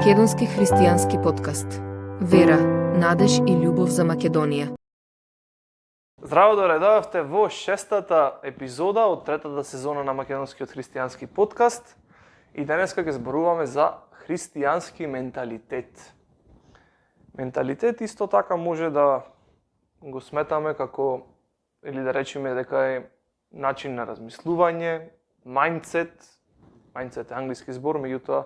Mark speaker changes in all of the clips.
Speaker 1: Македонски христијански подкаст. Вера, надеж и љубов за Македонија.
Speaker 2: Здраво, доредовавте во шестата епизода од третата сезона на Македонскиот христијански подкаст и денеска ќе зборуваме за христијански менталитет. Менталитет исто така може да го сметаме како, или да речеме дека е начин на размислување, mindset е англиски збор, меѓутоа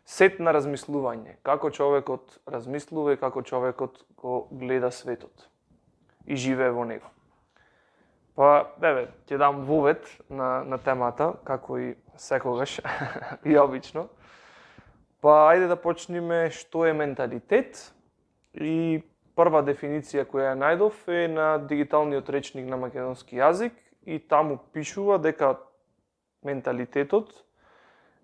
Speaker 2: сет на размислување, како човекот размислува и како човекот го гледа светот и живее во него. Па, ќе дам вовед на темата, како и секогаш и обично. Па, ајде да почнеме што е менталитет и прва дефиниција која ја најдов е на дигиталниот речник на македонски јазик и таму пишува дека менталитетот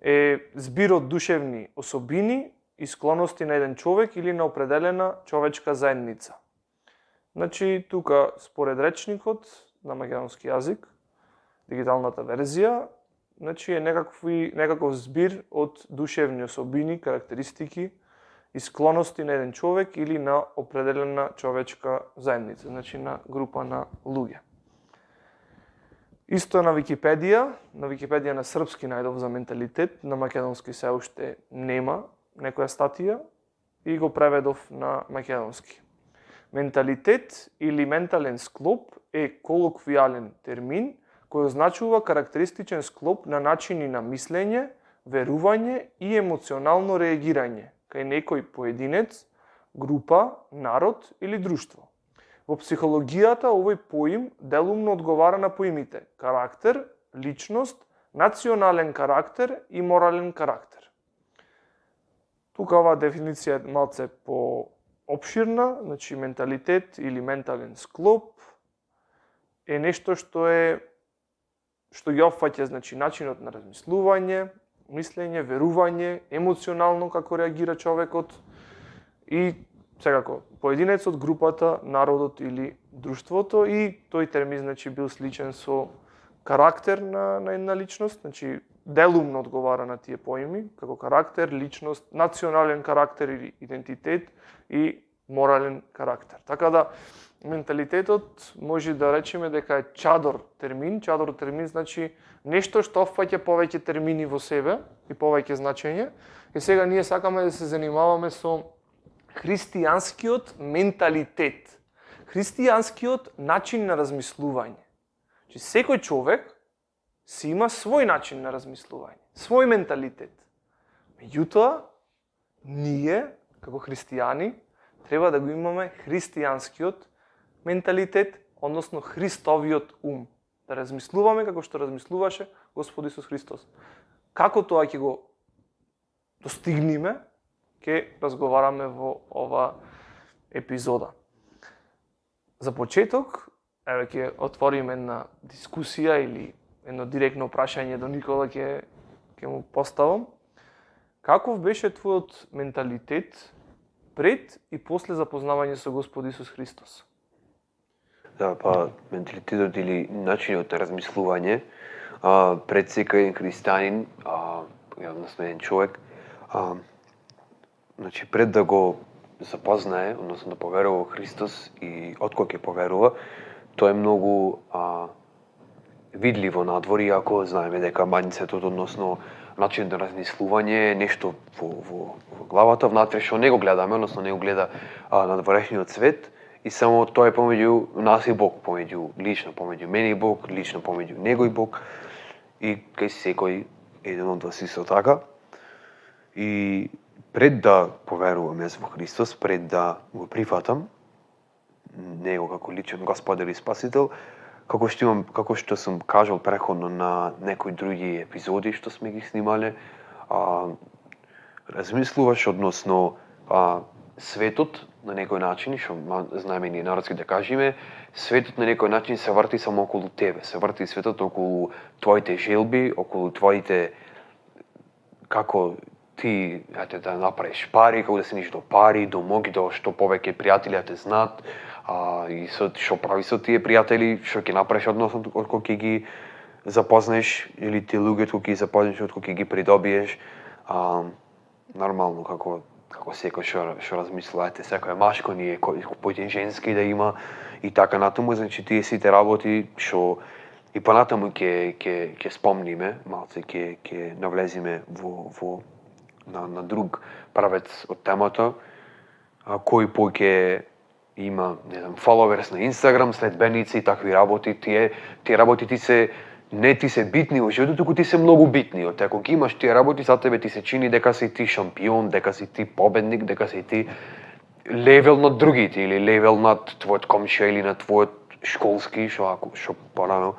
Speaker 2: е збир од душевни особини и склоности на еден човек или на определена човечка заедница. Значи, тука, според речникот на македонски јазик, дигиталната верзија, значи е некаков збир од душевни особини, карактеристики и склоности на еден човек или на определена човечка заедница, значи на група на луѓе. Исто на Википедија на српски најдов за менталитет, на македонски се уште нема некоја статија и го преведов на македонски. Менталитет или ментален склоп е колоквијален термин кој означува карактеристичен склоп на начини на мислење, верување и емоционално реагирање кај некој поединец, група, народ или друштво. Во психологијата овој поим делумно одговара на поимите карактер, личност, национален карактер и морален карактер. Тука оваа дефиниција е малце поопширна, значи менталитет или ментален склоп е нешто што ги опфаќа, значи начинот на размислување, мислење, верување, емоционално како реагира човекот и секако поединецот, групата, народот или друштвото, и тој термин значи бил сличен со карактер на една личност, значи делумно одговара на тие поими, како карактер, личност, национален карактер или идентитет и морален карактер. Така да менталитетот може да речеме дека е чадор термин значи нешто што опфаќа повеќе термини во себе и повеќе значење. И сега ние сакаме да се занимаваме со христијанскиот менталитет, христијанскиот начин на размислување. Че секој човек си има свој начин на размислување, свој менталитет. Меѓутоа, ние, како христијани, треба да го имаме христијанскиот менталитет, односно Христовиот ум. Да размислуваме како што размислуваше Господ Исус Христос. Како тоа ќе го достигнеме, ќе разговараме во ова епизода. За почеток, ќе отвориме една дискусија или едно директно прашање до Никола ќе му поставам. Каков беше твојот менталитет пред и после запознавање со Господ Исус Христос?
Speaker 3: Да, менталитетот или начинот на размислување пред секој еден христијанин, односно еден човек, значи пред да го запознае, односно да поверува во Христос и откога ќе поверува, тоа е многу видливо надвор, иако знаеме дека мајндсетот, односно начинот на размислување е нешто во главата, внатре што не го гледаме, односно не го гледа надворешниот свет, и само тоа е помеѓу нас и Бог, лично помеѓу мене и Бог, лично помеѓу него и Бог, и кај секој еден од вас исто така. И пред да поверувам јас во Христос, пред да го прифатам него како личен Господар и Спасител, како што сум кажал преходно на некои други епизоди што сме ги снимале, размислуваш, односно светот на некој начин, што знаеме ние народски да кажеме, светот на некој начин се врти само околу тебе, се врти светот околу твоите желби, околу твоите, како ти да направиш пари, како да се ниш до пари, до моги, до што повеќе пријатели да те знаат, и што прави со тие пријатели, што ќе направиш односно откога ќе ги запознаеш, или ти луѓето ќе ги запознаеш откога ќе ги придобиеш. нормално како секој што размислува, секој машко ние поќе женски да има и така натаму, значи тие сите работи што и понатаму ќе спомниме, малце ќе навлеземе на друг правец од темата, кој поќе има, не знам, followers на Instagram, следбеници и такви работи, тие работи не ти се битни во животот, туку ти се многу битни. Ако ги имаш тие работи, за тебе ти се чини дека си ти шампион, дека си ти победник, дека си ти левел над другите или левел над твојот комшија или над твојот школски, што порано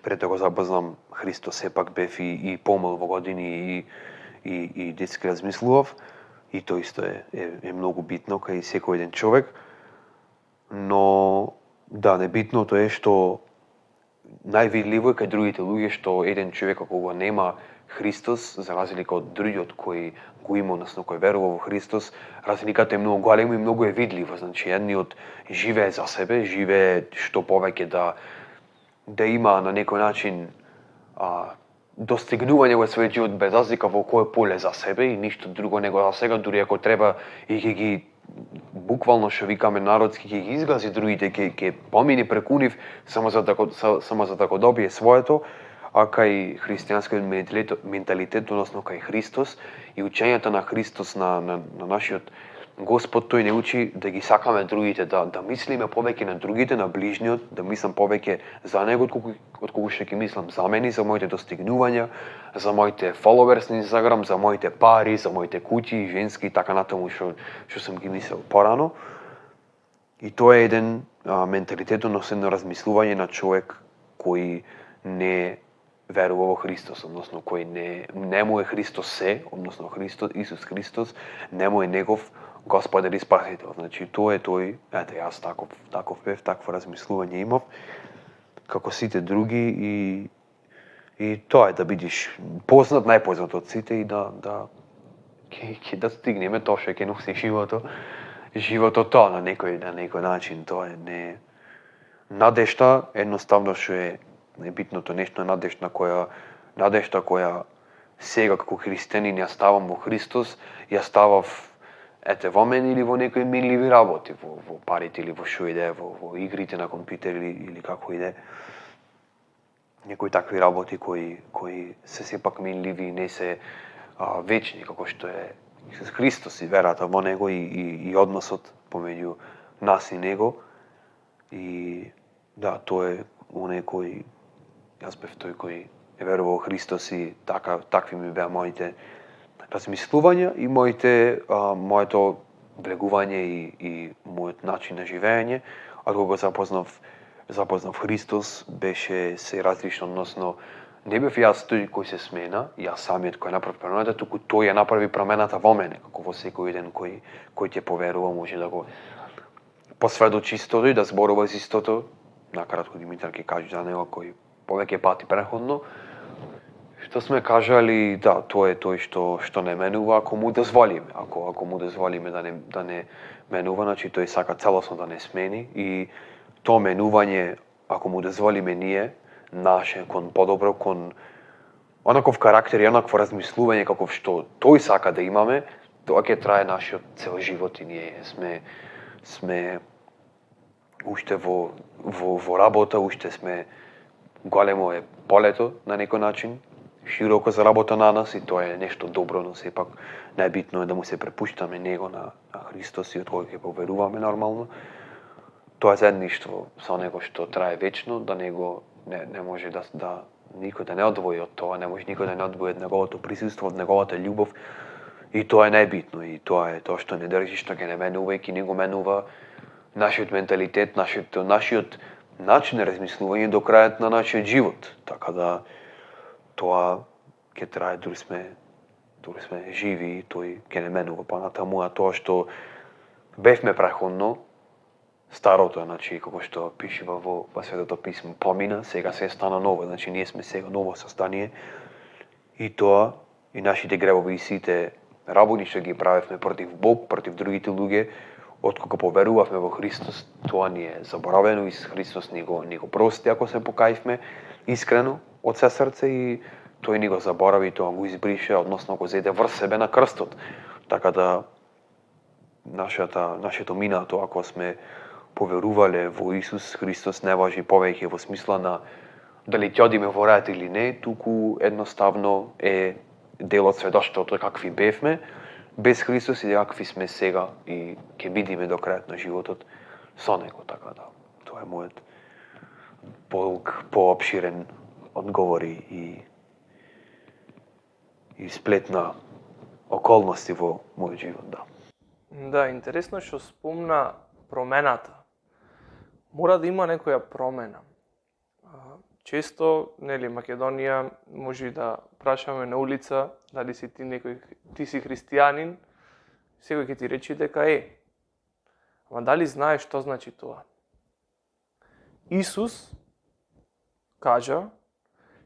Speaker 3: пред да го запознам Христос сепак бев и помал во години и детски размислував. И тоа исто е многу битно кај секој еден човек. Но да, небитното е што највидливо е кај другите луѓе што еден човек ако го нема Христос, за разлика од другиот кој го има, односно кој верува во Христос, разликата е многу голема и многу е видлива. Значи едниот живее за себе, живее што повеќе да има на некој начин достигнување во својот живот без разлика во кое поле за себе и ништо друго не го засега, дури ако треба и ќе ги буквално што викаме народски ќе ги изгази другите, ќе помине преку нив само за да го добие своето, а кај христијанскиот менталитет, односно кај Христос и учењето на Христос на нашиот Господ, тој не учи да ги сакаме другите, да мислиме повеќе на другите, на ближниот, да мислам повеќе за него отколку што ќе мислам за мене, за моите достигнувања, за моите followers на Instagram, за моите пари, за моите куќи, женски и така натаму што сум ги мислел порано. И тоа е еден менталитет, односно едно размислување на човек кој не верува во Христос, односно кој не му е Христос се, односно Исус Христос, не му е негов Господар и Спасител. Значи тоа е тој, јас таков бев, такво размислување имав, како сите други и тоа е да бидеш познат, најпознат од сите и да стигнеме тоа што ќе носи животот тоа на некој начин, тоа е не надежта, едноставно што е небитното нешто, надежта која сега како христијанин ја ставам во Христос, ја ставав во мене или во некои минливи работи, во парите или во шо иде, во игрите на компјутер или како иде. Некои такви работи кои се сепак минливи и не се вечни, како што е Исус Христос и верата во него и односот помеѓу нас и него. И да, тоа е оној кој јас бев тој кој е верувал во Христос и такви ми беа моите размислувања и моето влегување и мојот начин на живење. А кога го запознав Христос, беше се различно, односно не бев јас тој кој се смена, јас самиот кој направи промената, туку тој ја направи промената во мене, како во секој еден кој ќе поверува, може да го посведочи истото и да зборува за истото. Накратко Димитар ќе каже за него кој повеќе пати преходно. Што сме кажали, да, тоа е тој што не менува ако му дозволиме. Ако му дозволиме да не менува, значи тој сака целосно да не смени и тоа менување, ако му дозволиме ние, наше, кон подобро, кон онаков карактер и онакво размислување каков што тој сака да имаме, тоа ќе трае нашиот цел живот и ние сме уште во работа, уште сме големо е полето на некој начин, широко за работа на нас и тоа е нешто добро, но сепак најбитно е да му се препуштаме него на Христос и од кој ќе поверуваме нормално. Тоа е заедништво со него што трае вечно, да него не може да никој да не одвои од тоа, не може никој да не одвои од неговото присуство, од неговата љубов. И тоа е најбитно и тоа е тоа што не држи, што ќе не менува и ќе не го менува нашиот менталитет, нашиот начин на размислување до крајот на нашиот живот. Така да тоа ќе трае дури сме живи и тој ќе не менува понатаму, а тоа што бевме преходно, старото, значи како што пишува во Светото писмо, помина, сега се стана ново, значи ние сме сега ново состание и тоа и нашите гревови и сите работи што ги правевме против Бог, против другите луѓе, откога поверувавме во Христос, тоа ни е заборавено и Христос ни го прости ако се покаивме искрено од се срце и тој ни го заборави, тоа го избрише, односно го зеде врз себе на крстот. Така да нашето минато, ако сме поверувале во Исус Христос, не важи повеќе во смисла на дали ќе одиме во рајот или не, туку едноставно е дел од сведоштвото какви бевме без Христос и какви сме сега и ќе бидеме до крајот на животот со Него. Така да, тоа е мојот поопширен одговор и сплет на околности во мојот живот, да.
Speaker 2: Да, интересно што спомна промената. Мора да има некоја промена. Често, нели, Македонија може да прашаме на улица дали си ти си христијанин, секој ќе ти рече дека е. Ама дали знаеш што значи тоа? Исус кажа,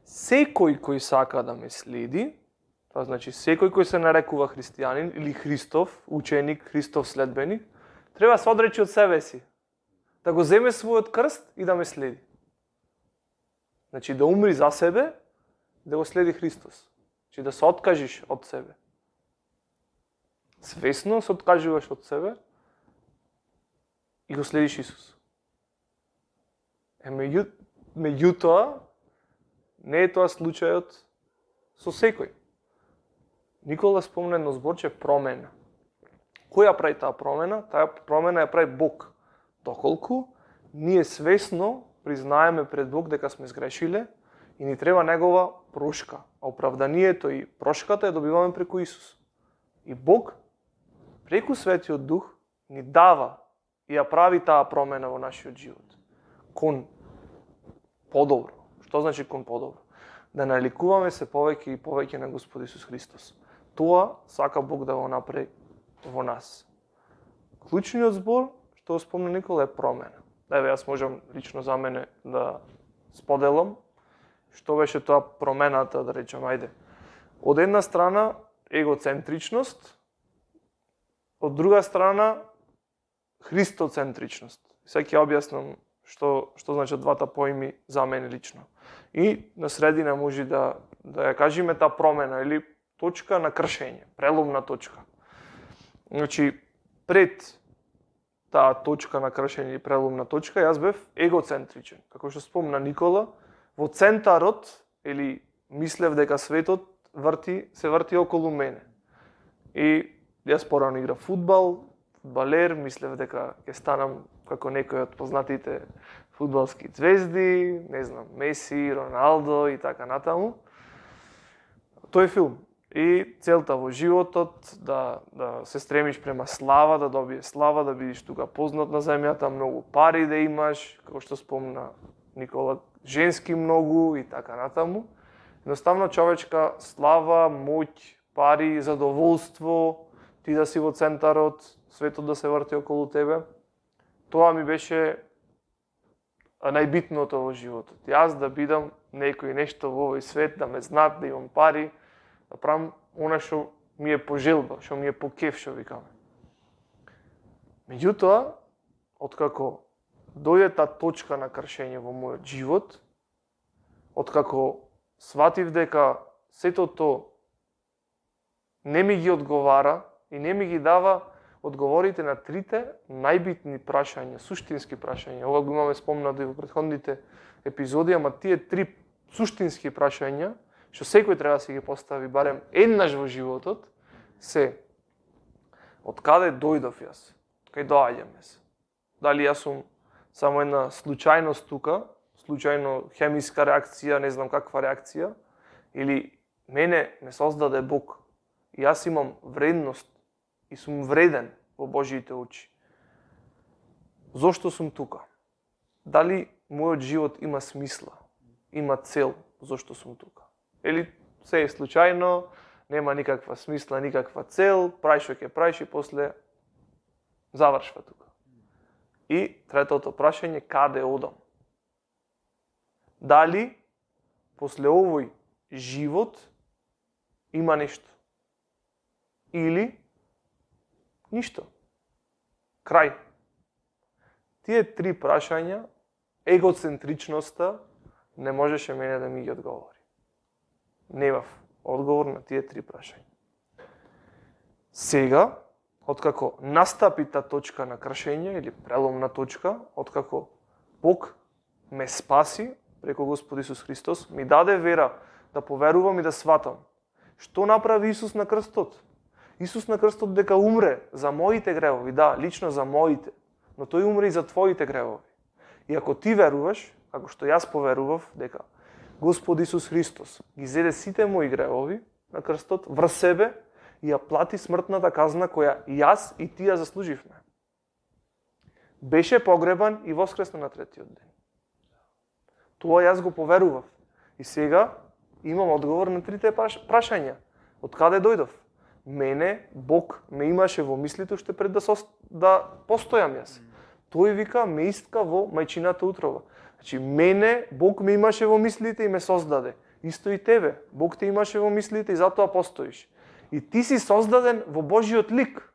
Speaker 2: секој кој сака да ме следи, тоа значи секој кој се нарекува христијанин или Христов ученик, Христов следбеник, треба да се одречи од себе си, да го земе својот крст и да ме следи. Значи да умри за себе, да го следи Христос. Значи да се откажиш од себе. Свесно се откажуваш од себе и го следиш Исус. Меѓутоа, не е тоа случајот со секој. Никола спомна едно зборче промена. Кој ја прави таа промена? Таа промена ја прави Бог. Доколку ние свесно признаеме пред Бог дека сме сгрешиле и ни треба Негова прошка. А оправданието и прошката ја добиваме преку Исус. И Бог, преку Светиот Дух, ни дава и ја прави таа промена во нашиот живот. Кон подобро. Што значи кон подобро? Да наликуваме се повеќе и повеќе на Господ Исус Христос. Тоа сака Бог да го направи во нас. Клучниот збор, што спомна Никола, е промена. Еве, јас можам лично за мене да споделам што беше тоа промената, да речем, ајде. Од една страна егоцентричност, од друга страна христоцентричност. Сега ќе објаснам што значат двата поими за мене лично. И на средина може да ја кажеме таа промена или точка на кршење, преломна точка. Значи, пред таа точка на кршење или преломна точка, јас бев егоцентричен. Како што спомна Никола, во центарот, или мислев дека светот се врти околу мене. И јас порано играв фудбал, фудбалер, мислев дека ќе станам како некој од познатите фудбалски звезди, не знам, Меси, Роналдо и така натаму. Тој е филм. И целта во животот да се стремиш према слава, да добиеш слава, да бидеш тука познат на земјата, многу пари да имаш, како што спомна Никола, женски многу и така натаму. Едноставно човечка слава, моќ, пари, задоволство, ти да си во центарот, светот да се врти околу тебе. Тоа ми беше најбитното во животот. Јас да бидам некој нешто во овој свет, да ме знаат, да имам пари, да правам она што ми е по желба, што ми е по кеф, што викаме. Меѓутоа, откако дојде таа точка на кршење во мојот живот, откако сватив дека сето тоа не ми ги одговара и не ми ги дава одговорите на трите најбитни прашања, суштински прашања. Ова го имаме спомнато и во претходните епизоди, ама тие три суштински прашања, што секој треба да си ги постави барем еднаш во животот, се од каде дојдов јас? Кај доаѓам јас? Дали јас сум само една случајност тука, случајно хемиска реакција, не знам каква реакција, или мене ме создаде Бог и јас имам вредност и сум вреден во Божиите очи. Зошто сум тука? Дали мојот живот има смисла, има цел зошто сум тука? Или се е случајно, нема никаква смисла, никаква цел, прај што ќе праиш и после завршва тука. И третото прашање, каде одам? Дали после овој живот има нешто? Или ништо? Крај. Тие три прашања, егоцентричноста не можеше мене да ми ги одговори. немав одговор на тие три прашања. Сега, откако настапи та точка на кршење или преломна точка, откако Бог ме спаси преку Господ Исус Христос, ми даде вера да поверувам и да сватам. Што направи Исус на крстот? Исус на крстот дека умре за моите гревови, да, лично за моите, но тој умре и за твоите гревови. И ако ти веруваш, како што јас поверував, дека Господ Исус Христос ги зеде сите мои гревови на крстот врз себе и ја плати смртната казна која јас и ти ја заслуживме. Беше погребан и воскресна на третиот ден. Тоа јас го поверував. И сега имам одговор на трите прашања. Од каде дојдов? Мене Бог ме имаше во мислите уште пред да постојам јас. Тој вика ме истка во мајчината утрова. Значи мене Бог ме имаше во мислите и ме создаде. Исто и тебе. Бог те имаше во мислите и затоа постоиш. И ти си создаден во Божиот лик.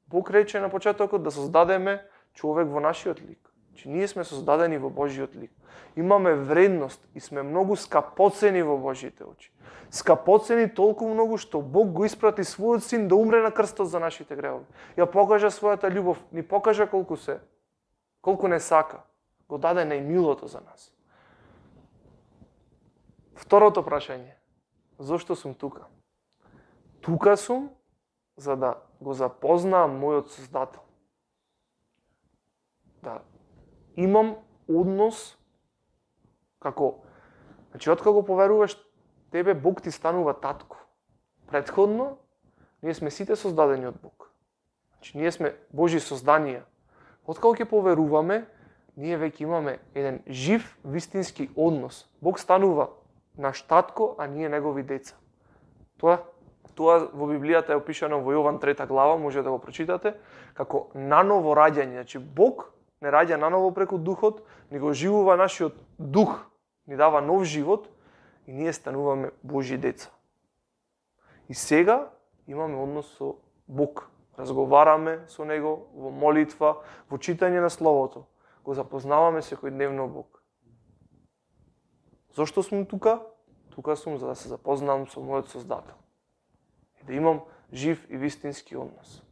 Speaker 2: Бог рече на почетокот да создадеме човек во нашиот лик. Значи ние сме создадени во Божиот лик. Имаме вредност и сме многу скапоцени во Божите очи. Скапоцени толку многу што Бог го испрати својот син да умре на крстот за нашите гревови. Ја покажа својата љубов, ни покажа колку не сака. Го даде најмилото за нас. Второто прашање. Зошто сум тука? Тука сум за да го запознаам мојот Создател. Да имам однос значи откако поверуваш, тебе Бог ти станува татко. Претходно ние сме сите создадени од Бог. Значи ние сме Божји созданија. Откако ќе поверуваме, ние веќе имаме еден жив, вистински однос. Бог станува наш татко, а ние негови деца. Тоа во Библијата е опишано во Јован 3 глава, може да го прочитате, како наново раѓање. Значи Бог не раѓа наново преку духот, ни го живува нашиот дух, ни дава нов живот и ние стануваме Божји деца. И сега имаме однос со Бог. Разговараме со Него во молитва, во читање на Словото. Го запознаваме секојдневно Бог. Зошто сум тука? Тука сум за да се запознавам со мојот Создател. И да имам жив и вистински однос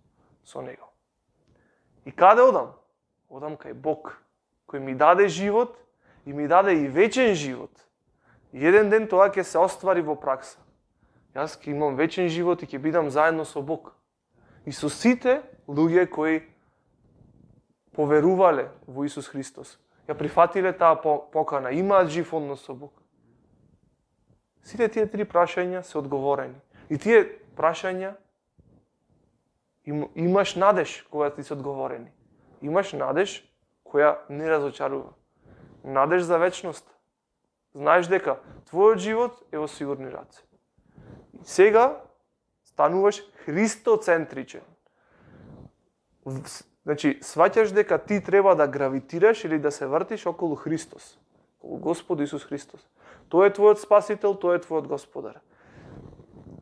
Speaker 2: со Него. И каде одам? Одам кај Бог, кој ми даде живот и ми даде и вечен живот. И еден ден тоа ќе се оствари во пракса. Јас ќе имам вечен живот и ќе бидам заедно со Бог. И со сите луѓе кои поверувале во Исус Христос, ја прифатиле таа покана, имаат жив однос со Бог. Сите тие три прашања се одговорени. И тие прашања имаш надеж кога ти се одговорени. Имаш надеж која не разочарува. Надеж за вечност. Знаеш дека твојот живот е во сигурни раце. И сега стануваш христоцентричен. Значи, сваќаш дека ти треба да гравитираш или да се вртиш околу Христос. Околу Господ Исус Христос. Тој е твојот спасител, тој е твојот господар.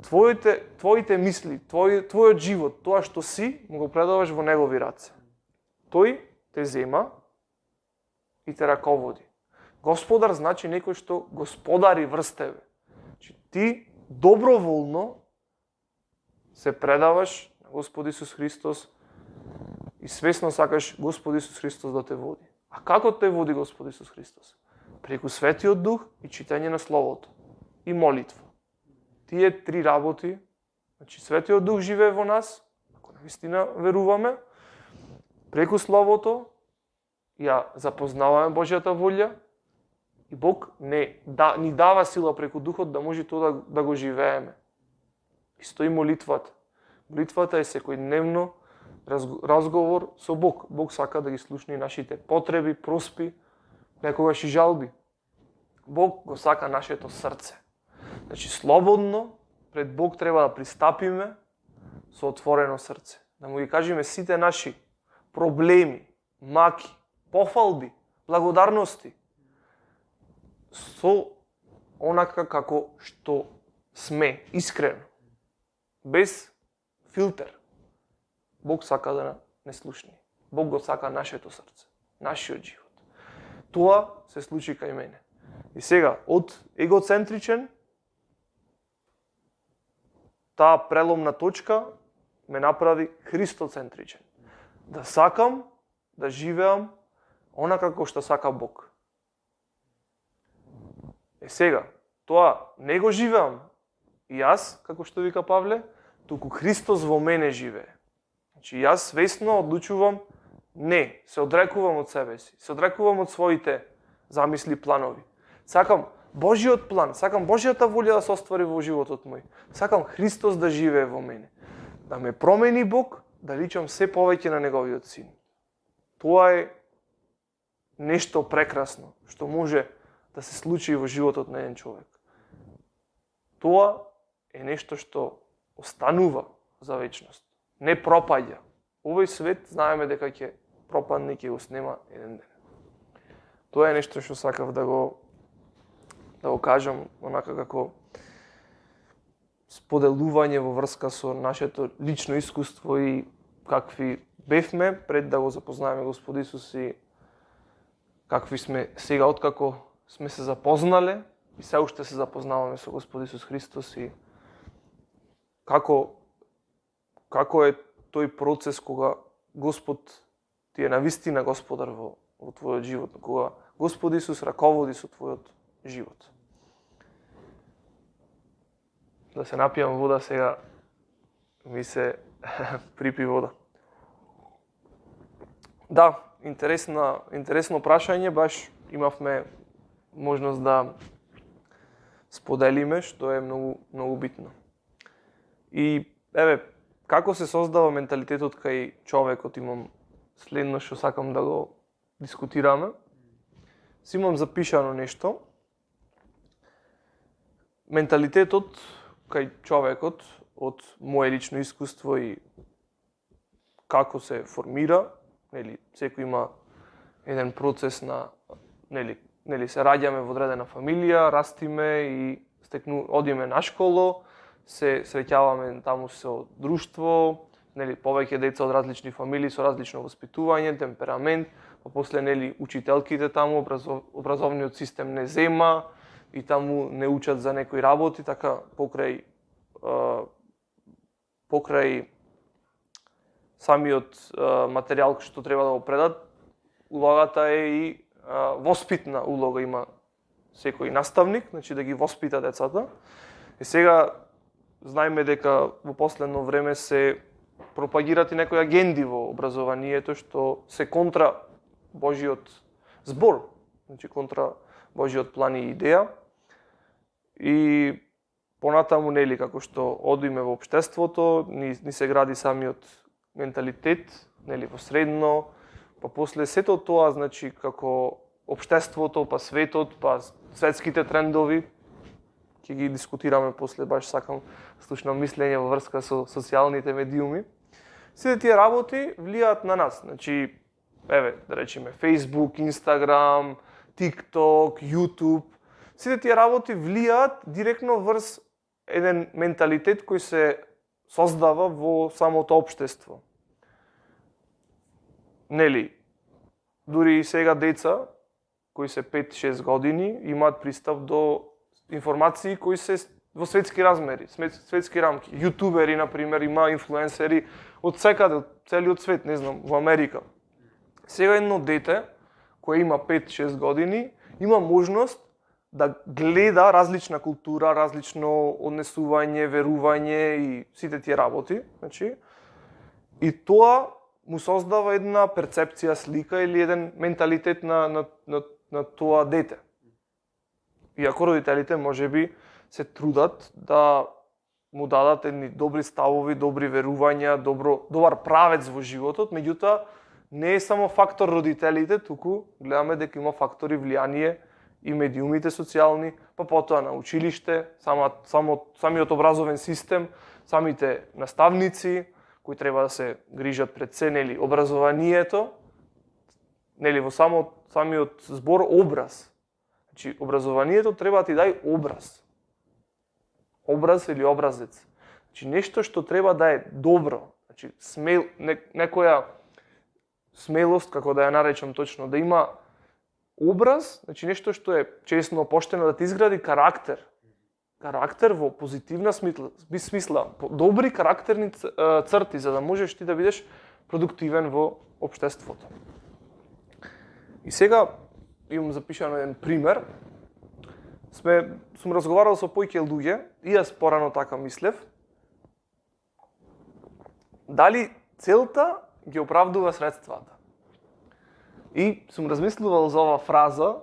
Speaker 2: Твоите мисли, твојот живот, тоа што си, му го предаваш во негови раце. Тој те зема и те раководи. Господар значи некој што господари врз тебе. Значи, ти доброволно се предаваш на Господ Исус Христос и свесно сакаш Господ Исус Христос да те води. А како те води Господ Исус Христос? Преку Светиот Дух и читање на Словото и молитва. Тие три работи, значи Светиот Дух живее во нас, ако навистина веруваме, преку Словото ја запознаваме Божјата волја и Бог ни дава сила преку Духот да може тоа да го живееме. Исто и молитвата. Молитвата е секојдневно разговор со Бог. Бог сака да ги слушне нашите потреби, просби, некогаш и жалби. Бог го сака нашето срце. Значи, слободно пред Бог треба да пристапиме со отворено срце. Да му ги кажеме сите наши проблеми, маки, пофалби, благодарности. Со онака како што сме, искрено. Без филтер. Бог сака да не слушне. Бог го сака нашето срце, нашиот живот. Тоа се случи кај мене. И сега, од егоцентричен, таа преломна точка ме направи христоцентричен. Да сакам да живеам онака како што сака Бог. Сега, тоа не го живеам и јас, како што вика Павле, туку Христос во мене живее. Значи, јас свесно одлучувам, не, се одрекувам од себе си, се одрекувам од своите замисли, планови. Сакам Божиот план, сакам Божијата волја да се оствари во животот мој. Сакам Христос да живее во мене. Да ме промени Бог, да личам се повеќе на Неговиот Син. Тоа е нешто прекрасно, што може да се случи во животот на еден човек. Тоа е нешто што останува за вечност. Не пропаѓа. Овој свет знаеме дека ќе пропадне, ќе го снема еден ден. Тоа е нешто што сакав да го кажам, онака како споделување во врска со нашето лично искуство и какви бевме пред да го запознаеме Господ Исус и какви сме сега откако сме се запознале и се уште се запознаваме со Господ Исус Христос и како е тој процес кога Господ ти е навистина Господар во твојот живот, кога Господ Исус раководи со твојот живот. Да се напијам вода сега, ми се припи вода. Да, интересно прашање, баш имавме можност да споделиме, што е многу битно. И еве, како се создава менталитетот кај човекот, имам следно што сакам да го дискутираме. Си имам запишано нешто. Менталитетот кај човекот, од моje лично искуство и како се формира, нели, секој има еден процес на, нели, се раѓаме во одредена фамилија, растиме и одиме на школо, се среќаваме таму со друштво, нели, повеќе деца од различни фамилии со различно воспитување, темперамент, па после, нели, учителките таму, образовниот систем не зема и таму не учат за некои работи, така покрај самиот материјал што треба да го предат, улогата е и воспитна улога има секој наставник, значи да ги воспита децата. И сега знаеме дека во последно време се пропагират и некои агенди во образованието што се контра Божиот збор, значи контра Божиот план и идеја. И понатаму, нели, како што одиме во општеството, ни се гради самиот менталитет, нели, во средно, па после сето тоа, значи, како општеството, па светот, па светските трендови, ќе ги дискутираме после, баш сакам слушно мислење во врска со социјалните медиуми. Сите тие работи влијаат на нас, значи, еве, да речеме, Facebook, Instagram, TikTok, YouTube, сите тие работи влијаат директно врз еден менталитет кој се создава во самото општество. Нели, дури и сега деца, кои се 5-6 години, имаат пристап до информации кои се во светски размери, светски рамки. Јутубери, например, има инфлуенсери од секаде, од целиот свет, не знам, во Америка. Сега едно дете, кое има 5-6 години, има можност да гледа различна култура, различно однесување, верување и сите тие работи, значи, и тоа му создава една перцепција, слика или еден менталитет на тоа дете. Иако родителите можеби се трудат да му дадат едни добри ставови, добри верувања, добар правец во животот, меѓутоа не е само фактор родителите, туку гледаме дека има фактори влијание и медиумите социјални, па потоа на училиште, самиот образовен систем, самите наставници кои треба да се грижат пред се, нели, образованието, нели, во самиот збор образ. Значи, образованието треба да ти дај образ. Образ или образец. Значи, нешто што треба да е добро. Значи, некоја смелост, како да ја наречам точно, да има образ, значи нешто што е честно, поштено, да ти изгради карактер. карактер во позитивна смисла, добри карактерни црти за да можеш ти да бидеш продуктивен во општеството. И сега имам запишано еден пример. Сум разговарал со појќе луѓе, и јас порано така мислев. Дали целта ги оправдува средствата? И сум размислувал за ова фраза,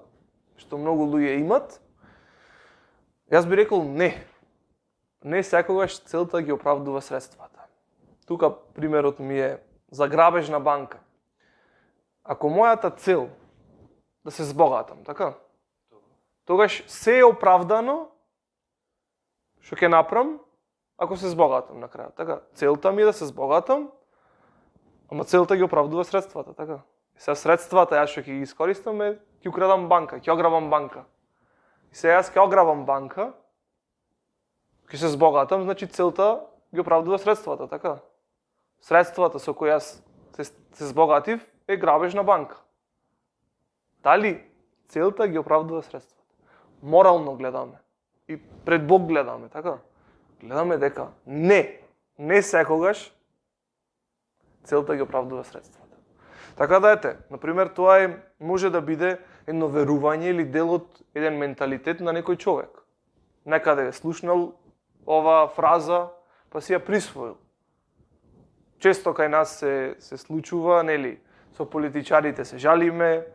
Speaker 2: што многу луѓе имат. Јас би рекол не. Не секогаш целта ги оправдува средствата. Тука примерот ми е за грабеж на банка. Ако мојата цел да се збогатам, така? Тогаш се е оправдано што ќе направам ако се збогатам на крајот, така? Целта ми е да се збогатам, ама целта ги оправдува средствата, така? И сега средствата јас што ќе ги искористам е ќе украдам банка, ќе ограбам банка. И сега јас ќе ограбам банка, ќе се збогатам, значи целта ги оправдува средствата, така? Средствата со кои јас се збогатив е грабеж на банка. Дали целта ги оправдува средствата? Морално гледаме и пред Бог гледаме, така? Гледаме дека не секогаш целта ги оправдува средствата. Така да ете, например, тоа може да биде едно верување или дел од еден менталитет на некој човек. Некаде е слушнал ова фраза, па си ја присвоил. Често кај нас се случува, нели, со политичарите се жалиме,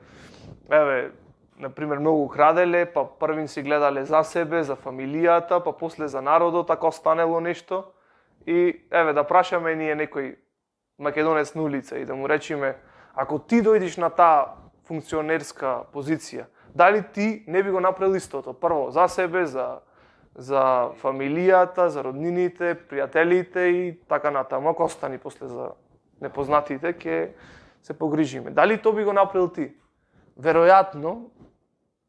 Speaker 2: еве, например, многу краделе, па првин си гледале за себе, за фамилијата, па после за народот, ако останело нешто. И еве да прашаме ние некој македонец на улица и да му речиме, ако ти дојдеш на таа функционерска позиција, дали ти не би го направил истото? Прво за себе, за фамилијата, за роднините, пријателите и така натаму. Ако остани после за непознатите, ќе се погрижиме. Дали то би го направил ти? Веројатно,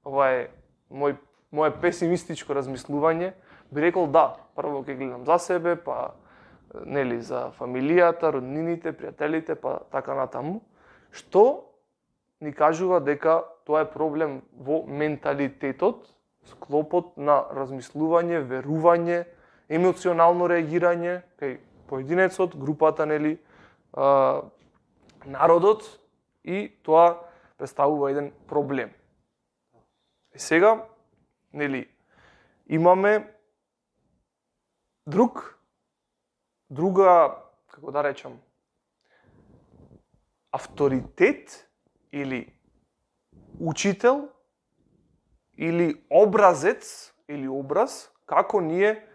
Speaker 2: ова е моje песимистичко размислување, би рекол да, прво ќе гледам за себе, па нели за фамилијата, роднините, пријателите, па така натаму, што ни кажува дека тоа е проблем во менталитетот, склопот на размислување, верување, емоционално реагирање кај поединецот, групата, нели, народот, и тоа представува еден проблем. И сега, нели, имаме друга, како да речам, авторитет или учител или образец или образ како ние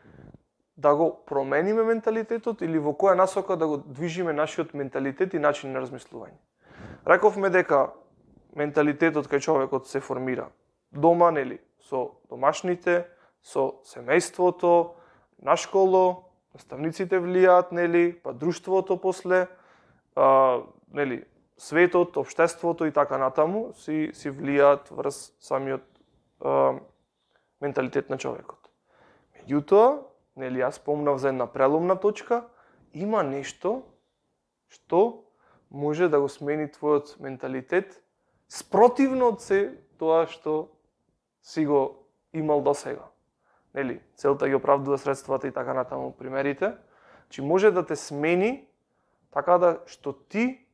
Speaker 2: да го промениме менталитетот или во која насока да го движиме нашиот менталитет и начин на размислување. Рековме дека менталитетот кај човекот се формира дома, нели, со домашните, со семејството, на школо, наставниците влијаат, нели, па друштвото после, нели, светот, општеството и така натаму си влијаат врз самиот менталитет на човекот. Меѓутоа, нели, јас спомнав за една преломна точка, има нешто што може да го смени твојот менталитет спротивно од се тоа што си го имал досега. Нели, целта ги оправдува средствата и така натаму примерите, че може да те смени така да што ти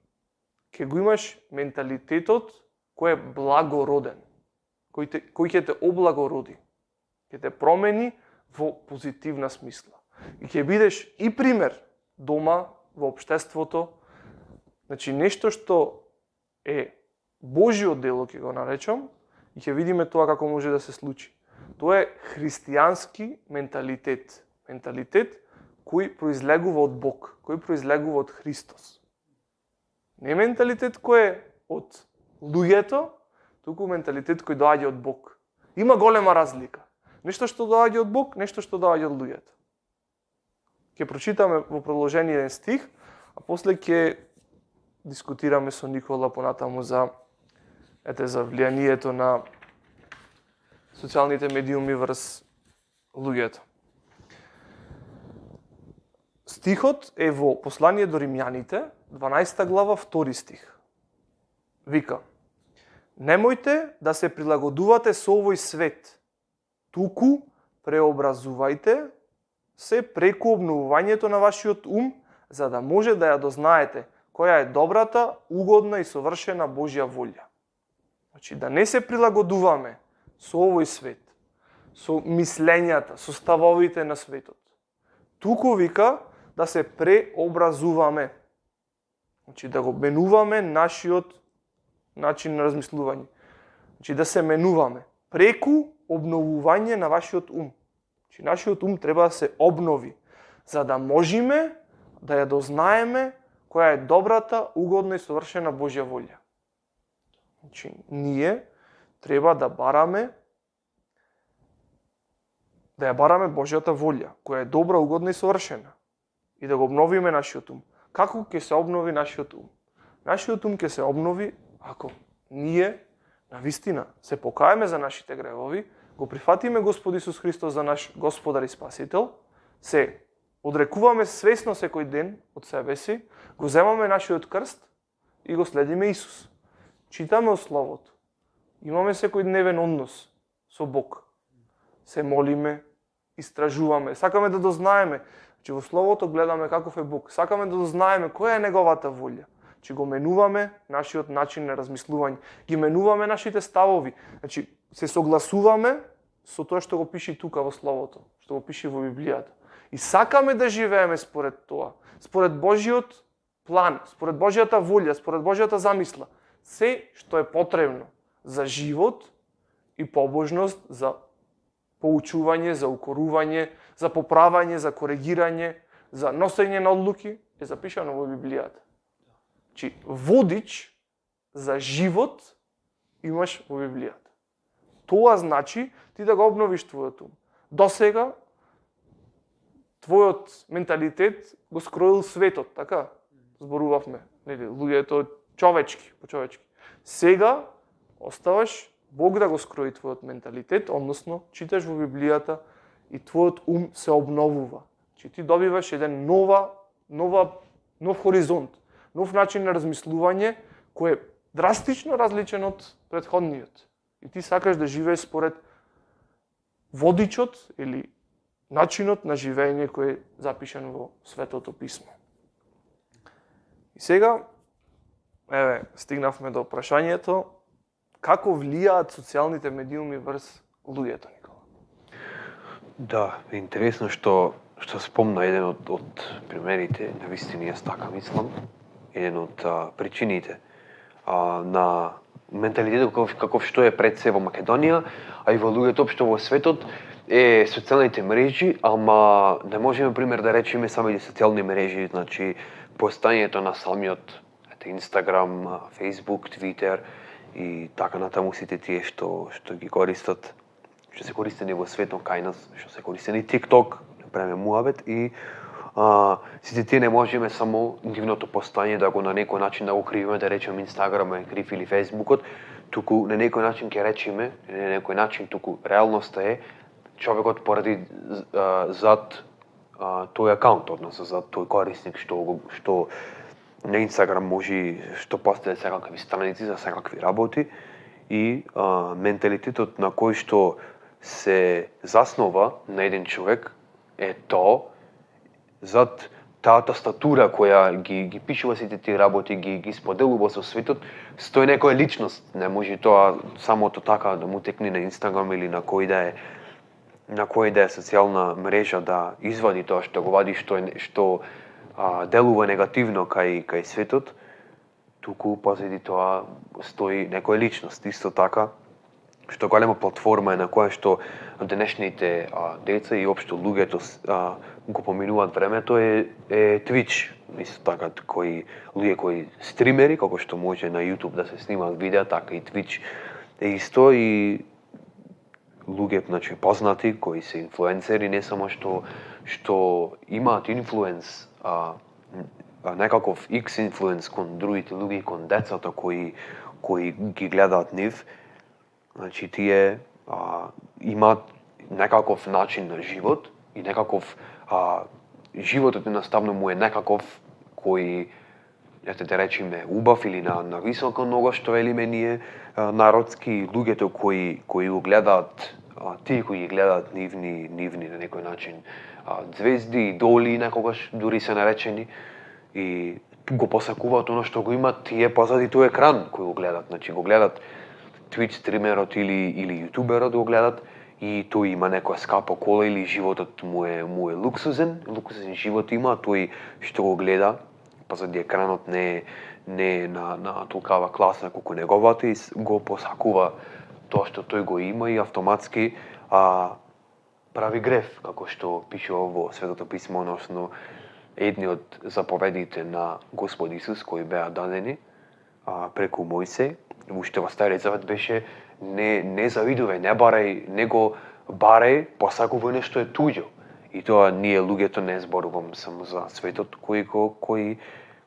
Speaker 2: ќе го имаш менталитетот кој е благороден, кој ќе те облагороди, ќе те промени во позитивна смисла. И ќе бидеш и пример дома, во општеството, значи нешто што е Божјо дело, ќе го наречам, и ќе видиме тоа како може да се случи. Тоа е христијански менталитет. Менталитет кој произлегува од Бог, кој произлегува од Христос. Не менталитет кој е од луѓето, туку менталитет кој доаѓа од Бог. Има голема разлика. Нешто што доаѓа од Бог, нешто што доаѓа од луѓето. Ќе прочитаме во продолжение еден стих, а после ќе дискутираме со Никола понатаму за влијанието на социјалните медиуми врз луѓето. Стихот е во послание до Римјаните, 12 глава, 2 стих. Вика: немојте да се прилагодувате со овој свет, туку преобразувајте се преку обновувањето на вашиот ум, за да може да ја дознаете која е добрата, угодна и совршена Божја волја. Значи, да не се прилагодуваме со овој свет, со мислењата, со ставовите на светот. Туку вика да се преобразуваме. Значи, да го менуваме нашиот начин на размислување. Значи, да се менуваме преку обновување на вашиот ум. Значи, нашиот ум треба да се обнови, за да можеме да ја дознаеме која е добрата, угодна и совршена Божја волја. Значи, ние треба да бараме Божјата волја, која е добра, угодна и совршена, и да го обновиме нашиот ум. Како ќе се обнови нашиот ум? Нашиот ум ќе се обнови ако ние навистина се покаеме за нашите гревови, го прифатиме Господ Исус Христос за наш Господар и Спасител, се одрекуваме свесно секој ден од себе си, го земаме нашиот крст и го следиме Исус. Читаме од Словото. Имаме секој дневен однос со Бог. Се молиме, истражуваме, сакаме да дознаеме, че во Словото гледаме каков е Бог. Сакаме да дознаеме која е неговата волја. Че го менуваме нашиот начин на размислување, ги менуваме нашите ставови. Значи, се согласуваме со тоа што го пише тука во Словото, што го пише во Библијата. И сакаме да живееме според тоа, според Божиот план, според Божјата волја, според Божјата замисла. Се што е потребно за живот и побожност, за поучување, за укорување, за поправање, за коригирање, за носење на одлуки, е запишано во Библијата. Значи, водич за живот имаш во Библијата. Тоа значи ти да го обновиш твојот ум. Досега твојот менталитет го скроил светот, така? Зборувавме, нели, луѓето човечки, по човечки. Сега оставаш Бог да го скрои твојот менталитет, односно читаш во Библијата и твојот ум се обновува. Че ти добиваш еден нов хоризонт, нов начин на размислување кој е драстично различен од претходниот. И ти сакаш да живееш според водичот или начинот на живење кој е запишан во Светото писмо. И сега, стигнавме до прашањето како влијаат социјалните медиуми врз луѓето, Никола?
Speaker 3: Да, интересно што спомна еден од примерите, навистина јас така мислам, еден од причините на менталитетот каков што е пред се во Македонија, а и во луѓето општо во светот, е социјалните мрежи, ама не можеме пример да речеме само и социјални мрежи, значи постојањето на самиот Инстаграм, Фејсбук, Твитер и така натаму сите тие што ги користат, што се користени во светот кај нас, што се користени TikTok, направиме муабет и сите тие не можеме само нивното постојање да го на некој начин да го кривиме, да речеме Инстаграм е крив или Фејсбукот, туку на некој начин ќе речеме, на некој начин туку реалноста е човекот поради зад тој акаунт, односно зад тој корисник што на Инстаграм може што постојат секакви страници за секакви работи и менталитетот на кој што се заснова на еден човек е тоа зад таата статура која ги пишува сите тие работи, ги споделува со светот, стои некоја личност. Не може тоа самото така да му текне на Инстаграм или на кој да е социјална мрежа да извади тоа што го вади што делува негативно кај светот, туку позади тоа стои некоја личност. Исто така, што голема платформа е на која што денешните деца и општо луѓето го поминуваат времето е Twitch. Исто така, луѓе кои стримери, како што може на YouTube да се снимаат видеа, така и Twitch е исто и луѓе, значи, познати, кои се инфлуенцери, не само што имаат инфлуенс, некаков X инфлуенс кон другите луѓе, кон децата кои ги гледаат нив, значи тие имаат некаков начин на живот и некаков животот едноставно му е некаков кој да речеме, убав или на високо ноgo што велиме ние народски, луѓето кои го гледаат, тие кои ги гледаат нивни на некој начин звезди, идоли некогаш дури се наречени, и го посакуваат оно што го имат тие позади тој екран кој го гледат. Значи го гледат Twitch стримерот или јутуберот го гледат и тој има некоја скапа кола или животот му е луксузен живот има, тој што го гледа позади екранот не е на толкава класна колку неговата и го посакува тоа што тој го има и автоматски прави греф, како што пишува во Светото писмо, односно едни од заповедите на Господ Исус кои беа дадени преку Мојсей, уште во Стариот Завет беше не завидувај, не барај, него барај, посакувај нешто е туѓо. И тоа ние луѓето не зборувам само за светот кои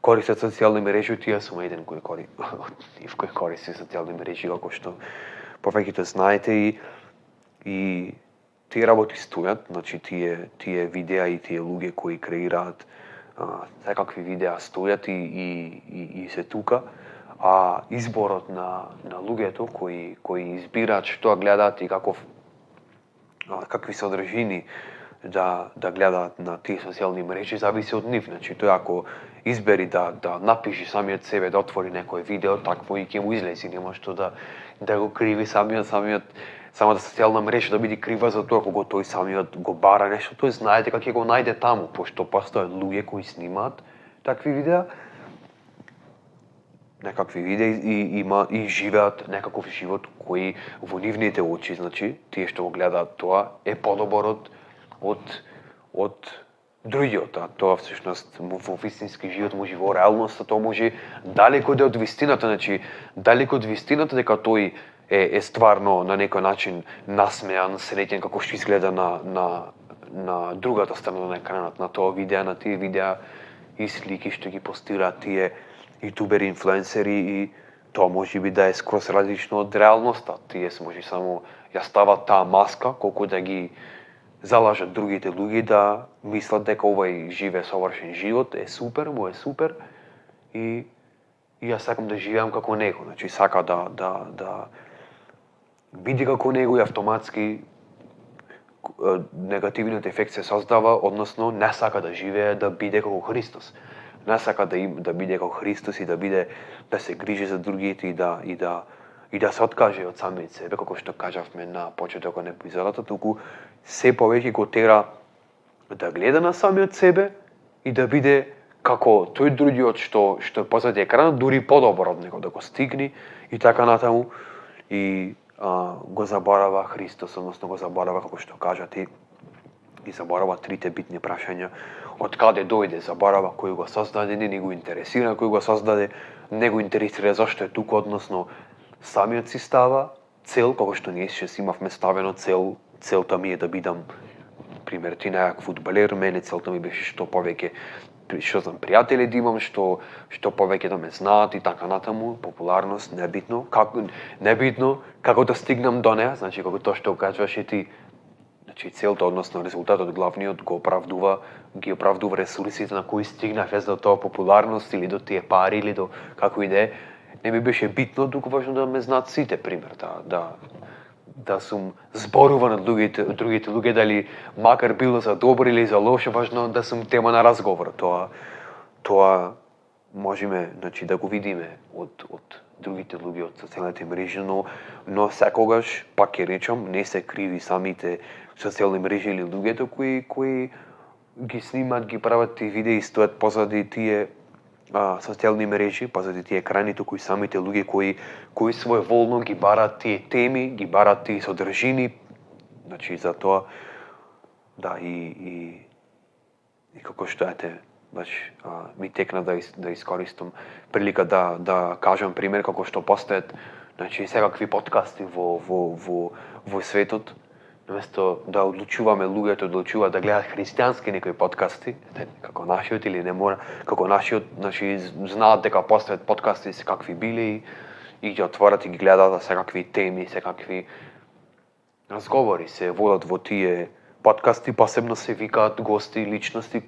Speaker 3: користат социјални мрежи, тие сум еден кој користи социјални мрежи, како што повеќето знаете и тие работи стојат, значи тие видеа и тие луѓе кои креираат секакви видеа стојат и се тука, а изборот на луѓето кои избираат што гледаат и какви содржини да гледаат на тие социјални мрежи зависи од нив. Значи тој ако избери да напише самиот себе, да отвори некој видео, такво и ќе му излези, нема што да го криви самата социјална мрежа да биде крива за тоа кога тој самиот го бара нешто, тој знаете како ќе го најде таму, пошто постојат луѓе кои снимаат такви видеа, и живеат некаков живот кој во нивните очи, значи, тие што го гледаат тоа е подобар од другиот, а тоа всушност во вистински живот може во реалноста, тоа може далеко од вистината, значи далеко од вистината дека тој е стварно на некој начин насмеан, среќен како што изгледа на другата страна на екранот, на тоа видеа, на тие видеа и слики што ги постираат тие ютубери, инфлуенсери и тоа може би да е скроз различно од реалноста. Тие може само ја стават таа маска, колку да ги залажат другите луѓе да мислат дека овој живее совршен живот, е супер, му е супер и јас сакам да живеам како него. Значи сака да биде како него и автоматски негативниот ефект се создава, односно не сака да живее да биде како Христос. Не сака да биде како Христос и да се грижи за другите и да се откаже од самиот себе, како што кажавме на почетокот на епизодата, туку се повеќе го тера да гледа на самиот себе и да биде како тој другиот што е позади екранот, дури подобар од него, да го стигне и така натаму и го заборава Христос, односно го заборава, како што кажа ти, и заборава трите битни прашања, од каде дојде, заборава кој го создаде, не го интересира кој го создаде, не го интересира зашто е тука, односно самиот си става цел, како што ние ще си имавме ставено целта ми е да бидам, пример, ти некак фудбалер, мене целта ми беше што повеќе пријатели да имам, што повеќе да ме знаат и така натаму, популарност, небитно како да стигнам до неа, значи како тоа што кажуваше ти, значи целта, односно резултатот главниот ги оправдува ресурсите на кои стигнав до тоа популарност или до тие пари или до како и да е. Не ми беше битно, туку важно да ме знаат сите, пример, да сум зборуван од другите луѓе, дали макар било за добро или за лошо, важно да сум тема на разговор. Тоа можеме, значи, да го видиме од другите луѓе од социјалните мрежи, но секогаш, пак ќе речам, не се криви самите социјални мрежи или луѓето кои ги снимат, ги прават тие видеи и стоят позади тие социјални мрежи, позади тие екрани, туку и самите луѓе кои своеволно ги бараат тие теми, ги бараат тие содржини, значи за тоа да и како што баш ми текна да искористам прилика да кажам пример како што постојат, значи секакви подкасти во светот. Наместо да одлучуваме луѓето да одлучуваат да гледаат христијански некои подкасти, како нашиот или не мора, како нашиот, значи знаат дека постојат подкасти секакви били и ги отворат и ги гледаат секакви теми, секакви разговори се водат во подкасти посебно се викаат гости, личности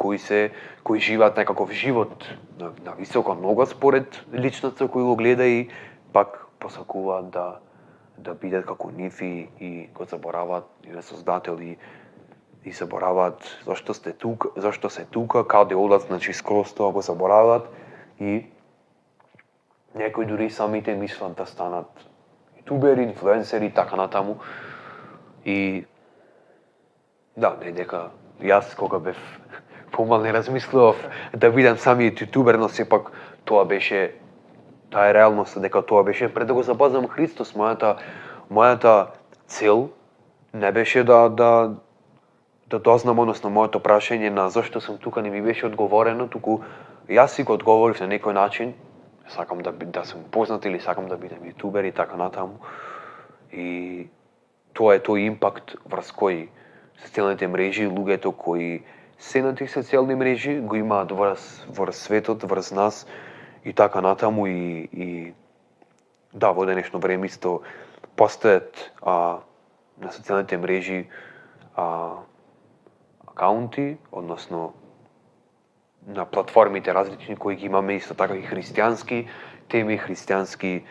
Speaker 3: кои живеат некаков живот на висока нога според личноста кој го гледа и пак посакуваат да бидат како нив и го забораваат и на Создател и забораваат зашто се тука, каде одат, значи скроз тоа го забораваат и некои дури самите мислат да станат ютубери, инфлуенсери и така натаму. И да, не дека јас кога бев помал не размислував да бидам самиот ютубер, но сепак таа е реалноста, дека тоа беше пред да го запознам Христос. Мојата цел не беше да дознам, односно моето прашање на зашто сум тука не ми беше одговорено, туку јас си го одговорив на некој начин. Сакам да сум познат или сакам да бидам ютубер и така натаму. И тоа е тој импакт врз кој социјалните мрежи, луѓето кои се на тие социјални мрежи го имаат врз светот, врз нас и така натаму и да, во денешно време исто постојат на социјалните мрежи акаунти, односно на платформите различни кои ги имаме, исто така и христијански теми, христијански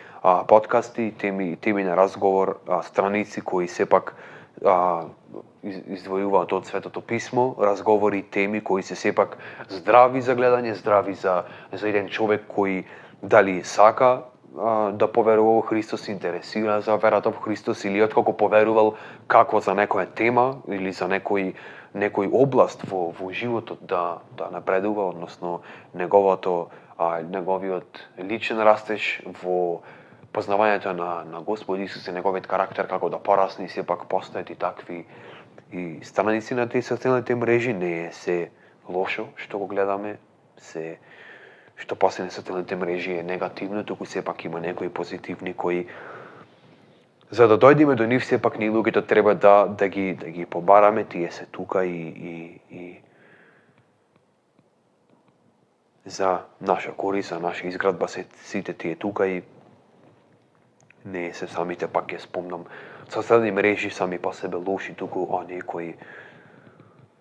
Speaker 3: подкасти, теми на разговор, страници кои сепак издвојуваат од Светото писмо, разговори, теми кои се сепак здрави за гледање, здрави за еден човек кој дали сака да поверува во Христос, интересира за верата во Христос или откако поверувал како за некоја тема или за некој област во животот да напредува, односно неговиот личен растеж во познавањето на Господ Исус и неговиот карактер, како да порасне и сепак постојат и такви и страници на тие социјалните мрежи. Не е се лошо што го гледаме, што после на социјалните мрежи е негативно, туку сепак има некои позитивни кои за да дојдеме до нив сепак ние луѓето треба да ги побараме, тие се тука и за наша корист, за наша изградба сите тие тука и не се самите, пак ќе спомнам, социјални мрежи сами по себе лоши, туку оние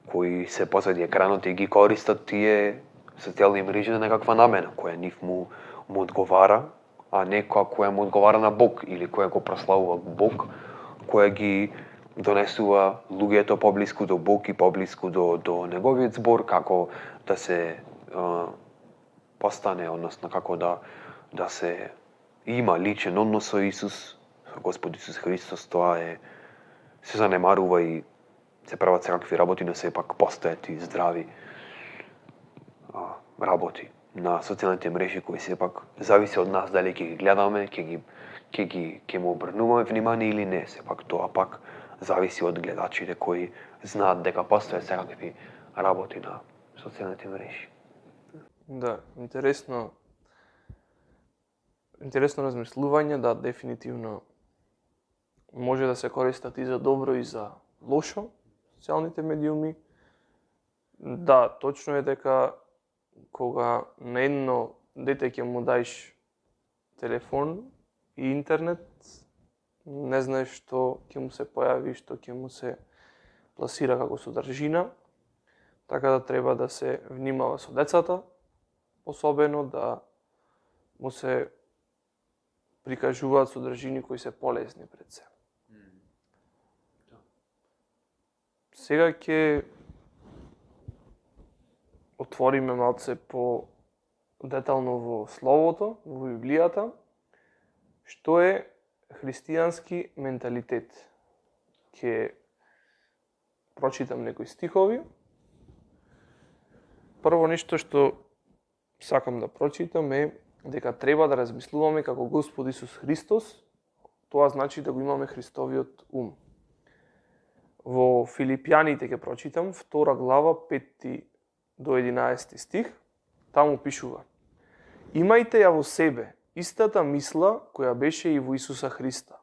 Speaker 3: кои се позади екранот и ги користат тие социјални мрежи за некаква намена, која нив му одговара, а не која му одговара на Бог или која го прославува Бог, која ги донесува луѓето поблиску до Бог и поблиску до неговиот збор, како да се постане, односно како да се има личен однос со Исус, со Господ Исус Христос. Тоа се занемарува и се прават секакви работи, но сепак постојат и здрави работи на социјалните мрежи кои сепак зависи од нас дали ќе ги гледаме, ќе му обрнуваме внимание или не. Сепак тоа пак зависи од гледачите кои знаат дека постојат секакви работи на социјалните мрежи.
Speaker 2: Да, интересно размислување, да, дефинитивно може да се користат и за добро и за лошо социјалните медиуми. Да, точно е дека кога на едно дете ќе му даеш телефон и интернет, не знаеш што ќе му се појави, што ќе му се пласира како содржина, така да треба да се внимава со децата, особено да му се прикажуваат содржини кои се полезни пред се. Сега ќе отвориме малце по детално во Словото, во Библијата, што е христијански менталитет. Ќе прочитам некои стихови. Прво нешто што сакам да прочитам е дека треба да размислуваме како Господ Исус Христос. Тоа значи да го имаме Христовиот ум. Во Филипјаните ќе прочитам 2 глава 5 до 11 стих, таму пишува: Имајте ја во себе истата мисла која беше и во Исуса Христа,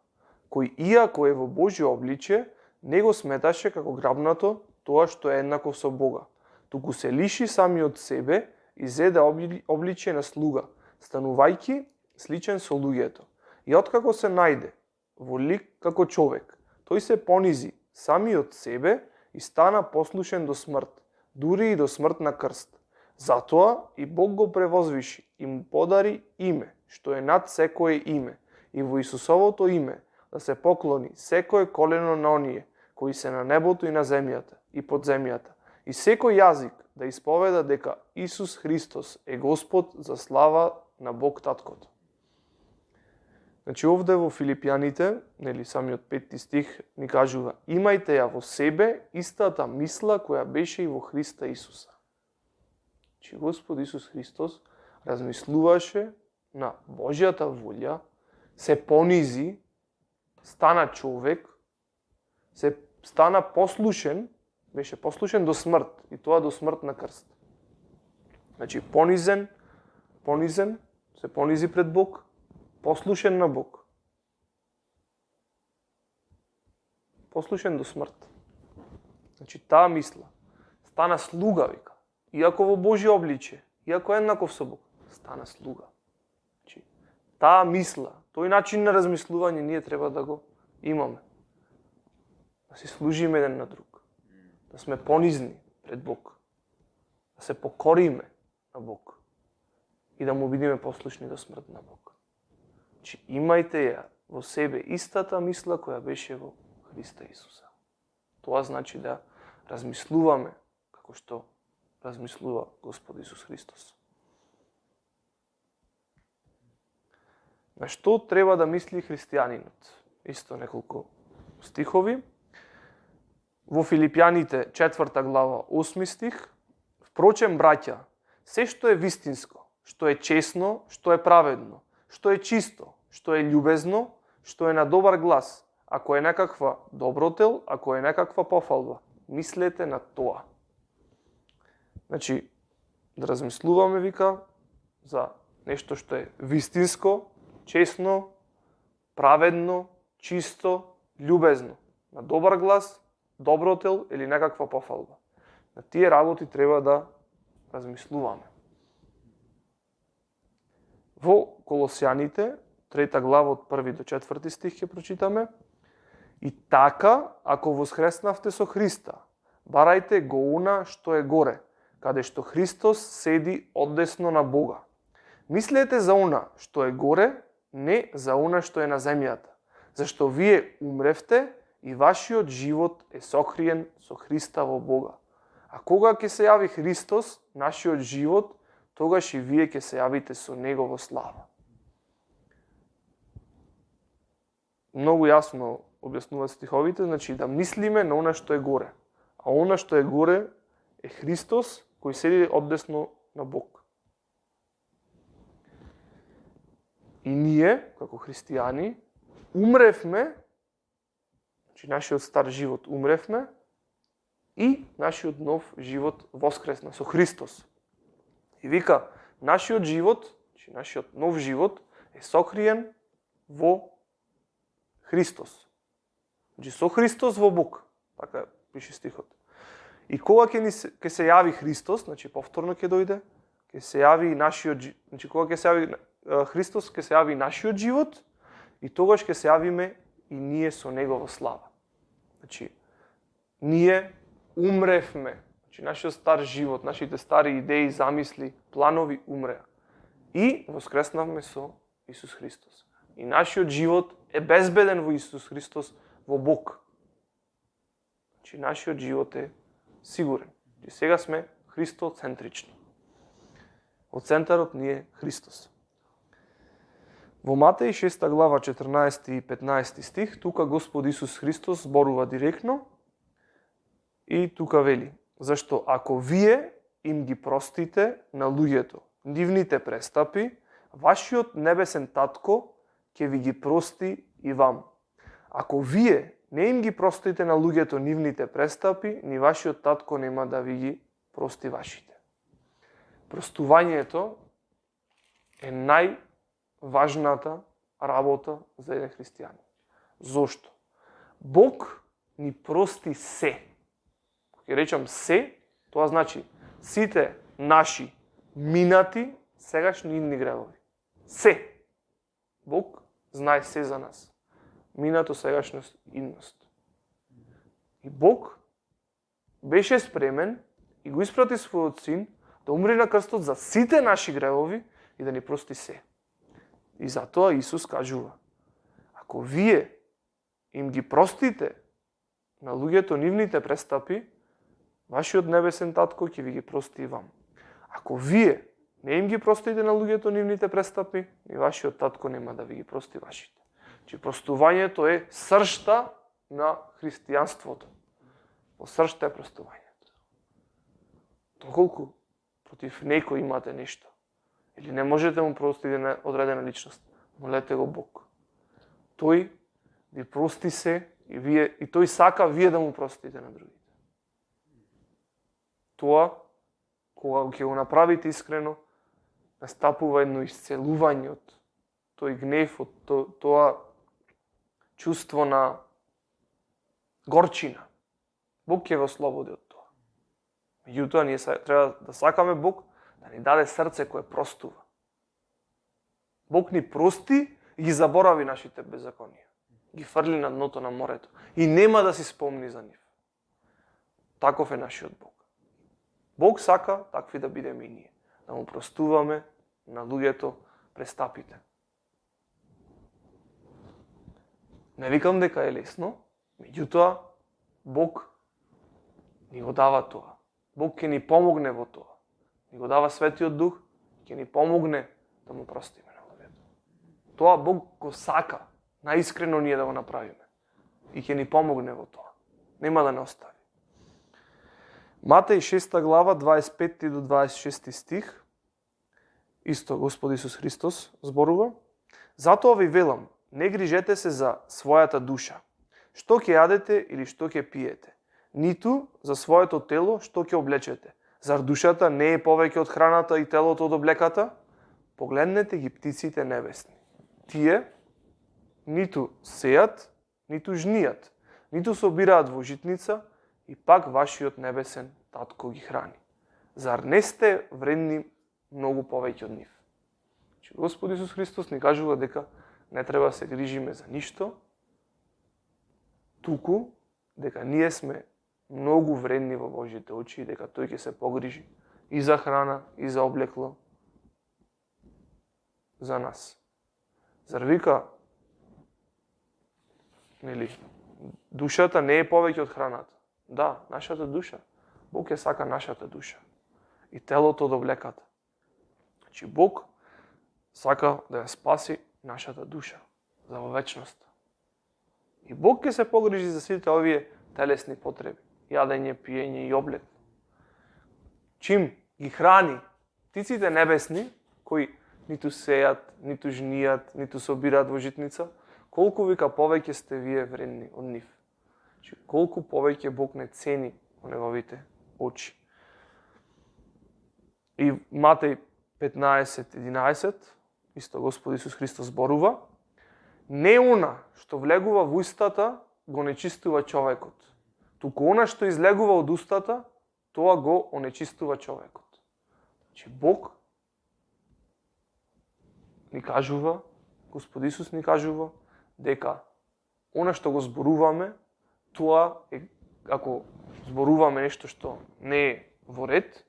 Speaker 2: кој иако е во Божје обличје, не го сметаше како грабнато тоа што е еднаков со Бога, туку се лиши самиот себе и зеде обличје на слуга, станувајќи сличен со луѓето. И откако се најде во лик како човек, тој се понизи самиот себе и стана послушен до смрт, дури и до смрт на крст. Затоа и Бог го превозвиши и му подари име, што е над секое име, и во Исусовото име да се поклони секое колено на оние кои се на небото и на земјата и под земјата, и секој јазик да исповеда дека Исус Христос е Господ за слава на Бог Таткото. Значи овде во Филипјаните, нели самиот 5 стих ни кажува: имајте ја во себе истата мисла која беше и во Христа Исуса. Значи Господ Исус Христос размислуваше на Божјата волја, се понизи, стана човек, се стана послушен, беше послушен до смрт, и тоа до смрт на крст. Значи понизен, се понизи пред Бог, послушен на Бог. Послушен до смрт. Значи таа мисла стана слуга, вика. Иако во Божје обличие, иако еднаков со Бог, стана слуга. Значи таа мисла, тој начин на размислување ние треба да го имаме. Да се служиме еден на друг. Да сме понизни пред Бог. Да се покориме на Бог. И да му бидеме послушни до смрт на Бог. Значи имајте ја во себе истата мисла која беше во Христа Исуса. Тоа значи да размислуваме како што размислува Господ Исус Христос. На што треба да мисли христијанинот? Исто неколку стихови. Во Филипјаните 4 глава 8 стих: впрочем, браќа, се што е вистинско, што е честно, што е праведно, што е чисто, што е љубезно, што е на добар глас, ако е некаква добротел, ако е некаква пофалба, мислете на тоа. Значи, да размислуваме, вика, за нешто што е вистинско, честно, праведно, чисто, љубезно, на добар глас, добротел или некаква пофалба. На тие работи треба да размислуваме. Во Колосјаните, 3 глава од 1 до 4 стих ќе прочитаме: и така, ако воскреснавте со Христа, барајте го уна што е горе, каде што Христос седи одесно на Бога. Мислете за уна што е горе, не за уна што е на земјата, зашто вие умревте и вашиот живот е сокриен со Христа во Бога. А кога ќе се јави Христос, нашиот живот, тогаш и вие ќе се јавите со Него во слава. Многу јасно објаснуваат стиховите, значи да мислиме на она што е горе. А она што е горе е Христос, кој седи одесно на Бог. И ние, како христијани, умревме, значи нашиот стар живот умревме, и нашиот нов живот воскресна со Христос. И вика, нашиот живот, значи нашиот нов живот е сокриен во Христос. Значи со Христос во Бог, така пише стихот. И кога ќе се јави Христос, значи повторно ќе дојде, ќе се јави нашиот, значи кога ќе се јави Христос, ќе се јави нашиот живот, и тогаш ќе се јавиме и ние со Негова слава. Значи ние умревме, значи нашиот стар живот, нашите стари идеи, замисли, планови умреа. И воскреснавме со Исус Христос. И нашиот живот е безбеден во Исус Христос, во Бог. Значи нашиот живот е сигурен. И сега сме христоцентрични. Од центарот ни е Христос. Во Матеј 6 глава 14 и 15 стих, тука Господ Исус Христос зборува директно и тука вели: зашто ако вие им ги простите на луѓето нивните престапи, вашиот небесен татко ќе ви ги прости и вам. Ако вие не им ги простите на луѓето нивните престапи, ни вашиот татко нема да ви ги прости вашите. Простувањето е најважната работа за еден христијанин. Зошто? Бог ни прости се. Ќе речам се, тоа значи сите наши минати, сегашни идни гревови. Се. Бог знае се за нас. Минато, сегашност, идност. И Бог беше спремен и го испрати својот син да умре на крстот за сите наши гревови и да ни прости се. И затоа Исус кажува: ако вие им ги простите на луѓето нивните престапи, вашиот небесен татко ќе ви ги прости и вам. Ако вие не им ги простите на луѓето нивните престапи, и вашиот татко нема да ви ги прости вашите. Че простувањето е сршта на христијанството. Во сршта е простувањето. Доколку против некој имате нешто, или не можете му простите на одредена личност, молете го Бог. Тој ви прости се и тој сака вие да му простите на другите. Тоа, кога ќе го направите искрено, настапува едно исцелување од тој гнев, од тоа чувство на горчина. Бог ќе го ослободи од тоа. Меѓутоа, ние треба да сакаме Бог да ни даде срце кое простува. Бог ни прости и ги заборави нашите беззаконија. Ги фрли на дното на морето. И нема да си спомни за нив. Таков е нашиот Бог. Бог сака такви да бидеме и ние. Да му простуваме на луѓето престапите. Не викам дека е лесно, меѓутоа Бог ни го дава тоа. Бог ќе ни помогне во тоа. Ни го дава Светиот Дух, ќе ни помогне да му простиме на луѓето. Тоа Бог го сака, наискрено ние да го направиме. И ќе ни помогне во тоа. Нема да не остави. Матеј 6 глава, 25 до 26 стих, исто Господ Исус Христос зборува: затоа ви велам, не грижете се за својата душа, што ќе јадете или што ќе пиете, ниту за своето тело што ќе облечете. Зар душата не е повеќе од храната и телото од облеката? Погледнете ги птиците небесни. Тие ниту сејат, ниту жнијат, ниту собираат во житница, и пак вашиот небесен татко ги храни. Зар не сте вредни многу повеќе од нив? Господ Исус Христос ни кажува дека не треба да се грижиме за ништо, туку дека ние сме многу вредни во Божите очи и дека тој ќе се погрижи и за храна, и за облекло за нас. Зар вика, нели, душата не е повеќе од храната? Да, нашата душа. Бог ја сака нашата душа. И телото од облеката. Значи Бог сака да ја спаси нашата душа за во вечноста. И Бог ќе се погрижи за сите овие телесни потреби. Јадење, пиење и облек. Чим ги храни птиците небесни, кои ниту сејат, ниту жнијат, ниту собираат во житница, колку вика повеќе сте вие вредни од нив. Колку повеќе Бог не цени во неговите очи. И Матеј 15:11, исто Господ Исус Христос зборува: не она што влегува во устата го нечистува човекот, туку она што излегува од устата, тоа го онечистува човекот. Значи Бог ни кажува, Господ Исус ни кажува дека она што го зборуваме, тоа е, ако зборуваме нешто што не е во ред,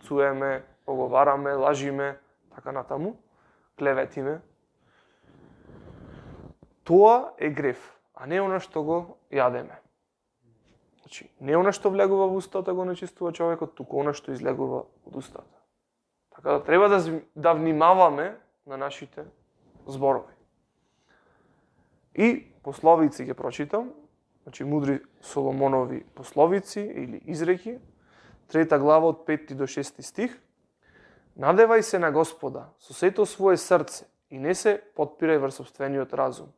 Speaker 2: цуеме, поговараме, лажиме, така натаму, клеветиме, тоа е грев, а не она што го јадеме. Значи, не она што влегува во устата го нечистува човекот, туку она што излегува од устата. Така да треба да внимаваме на нашите зборови. И пословици ќе прочитам, значи мудри Соломонови пословици или изреки, 3 глава од 5 до 6 стих. Надевај се на Господа со сето свое срце и не се потпирај врз сопствениот разум.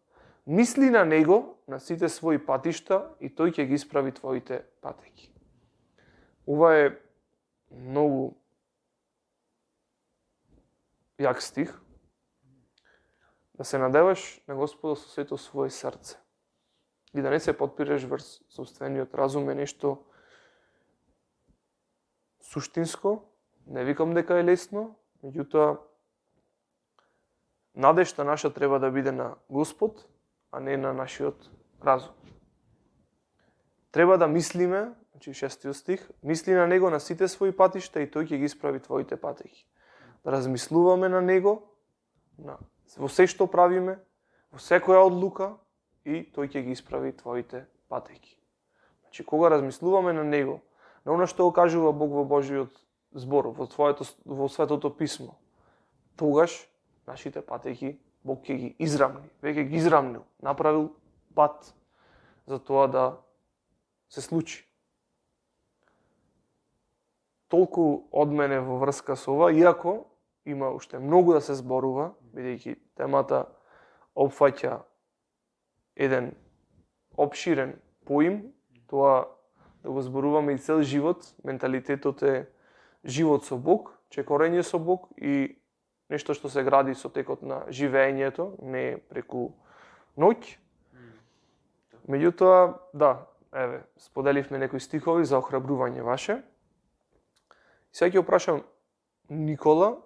Speaker 2: Мисли на Него на сите своји патишта и Тој ќе ги исправи твоите патеки. Ова е многу јак стих. Да се надеваш на Господа со сето свое срце и да не се потпираш врз сопствениот разум е нешто суштинско. Не викам дека е лесно, меѓутоа надежта наша треба да биде на Господ, а не на нашиот разум. Треба да мислиме, значи 6 стих, мисли на него на сите своји патишта и тој ќе ги исправи твоите патеки. Да размислуваме на него, во се што правиме, во секоја одлука и тој ќе ги исправи твоите патеки. Значи, кога размислуваме на него, на она што го кажува Бог во Божиот збор, во Светото писмо, тогаш нашите патеки Бог ќе ги израмни, веќе ги израмнил, направил пат за тоа да се случи. Толку од мене во врска со ова, иако има уште многу да се зборува, бидејќи темата опфаќа еден опширен поим, тоа да го зборуваме и цел живот, менталитетот е живот со Бог, чекорење со Бог и нешто што се гради со текот на живеењето, не преку ноќ. Меѓутоа, да, еве, споделивме некои стихови за охрабрување ваше. Сега ќе опрашам Никола,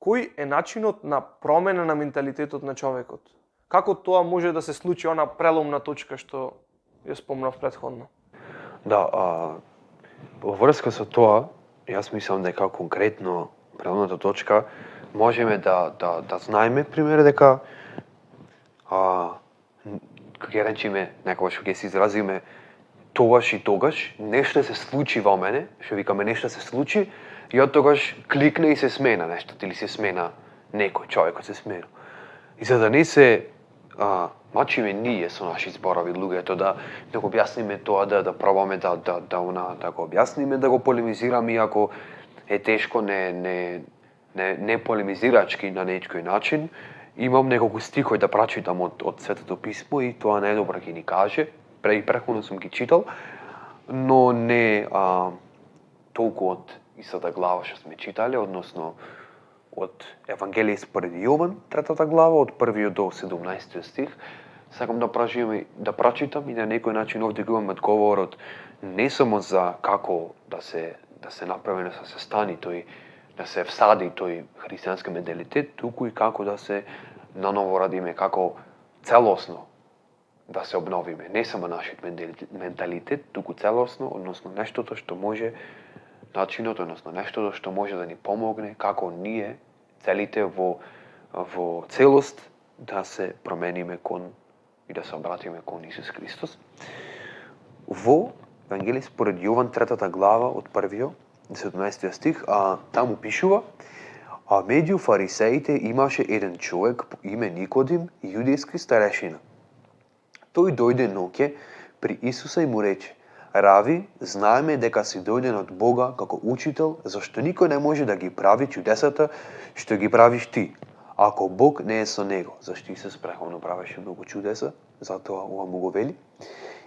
Speaker 2: кој е начинот на промена на менталитетот на човекот? Како тоа може да се случи, она преломна точка што ја спомнав претходно?
Speaker 3: Да, во врска со тоа, јас мислам дека конкретно преломната точка можеме да знаеме, пример, дека ќе речеме, некогаш ќе се изразиме тогаш и тогаш, нешто се случи во мене, што викаме нешто се случи, и од тогаш кликне и се смена нешто, или се смена некој, човекот се смена. И за да не се мачиме ние со наши зборови луѓето, да го објасниме тоа, да пробаме да го објасниме, да го полемизираме, иако е тешко, не полемизирачки на некој начин. Имам неколку стихови да прочитам од Светото писмо и тоа најдобро ќе ни каже. Претходно сум ги читал, но не толку од истата глава што сме читале, односно од Евангелие според Јован, 3 глава, од 1 до 17 стих. Сакам да прочитам и на некој начин овде го имам одговорот не само за како да се направи, да се стани тој, да се всади тој христијански менталитет, туку и како да се наново радиме, како целосно да се обновиме, не само нашиот менталитет, туку целосно, односно нештото што може, начинот, односно нештото што може да ни помогне како ние, целите во целост, да се промениме кон и да се обратиме кон Исус Христос. Во Евангелие според Јован 3 глава од 1 до 17 стих, таму пишува: а меѓу фарисеите имаше еден човек по име Никодим, јудејски старешина. Тој дојде ноќе при Исуса и му рече: Рави, знаеме дека си дојден од Бога како учител, зашто никој не може да ги прави чудесата што ги правиш ти, ако Бог не е со него. Зашто Исус претходно правеше многу чудеса, затоа ова му го вели.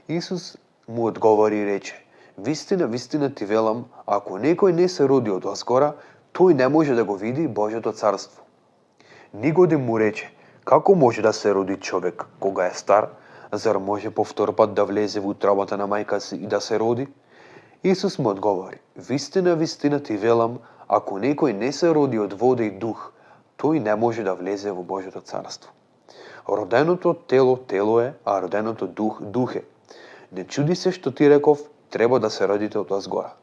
Speaker 3: Исус му одговори и рече: Вистина, вистина ти велам, ако некој не се роди од озгора, тој не може да го види Божјото царство. Никодим му рече: Како може да се роди човек кога е стар? Зар може повтор пат да влезе во утробата на мајка си и да се роди? Исус му одговори: Вистина, вистина ти велам, ако некој не се роди од вода и дух, тој не може да влезе во Божјото царство. Роденото тело тело е, а роденото дух дух е. Не чуди се што ти реков, треба да се родите од озгора.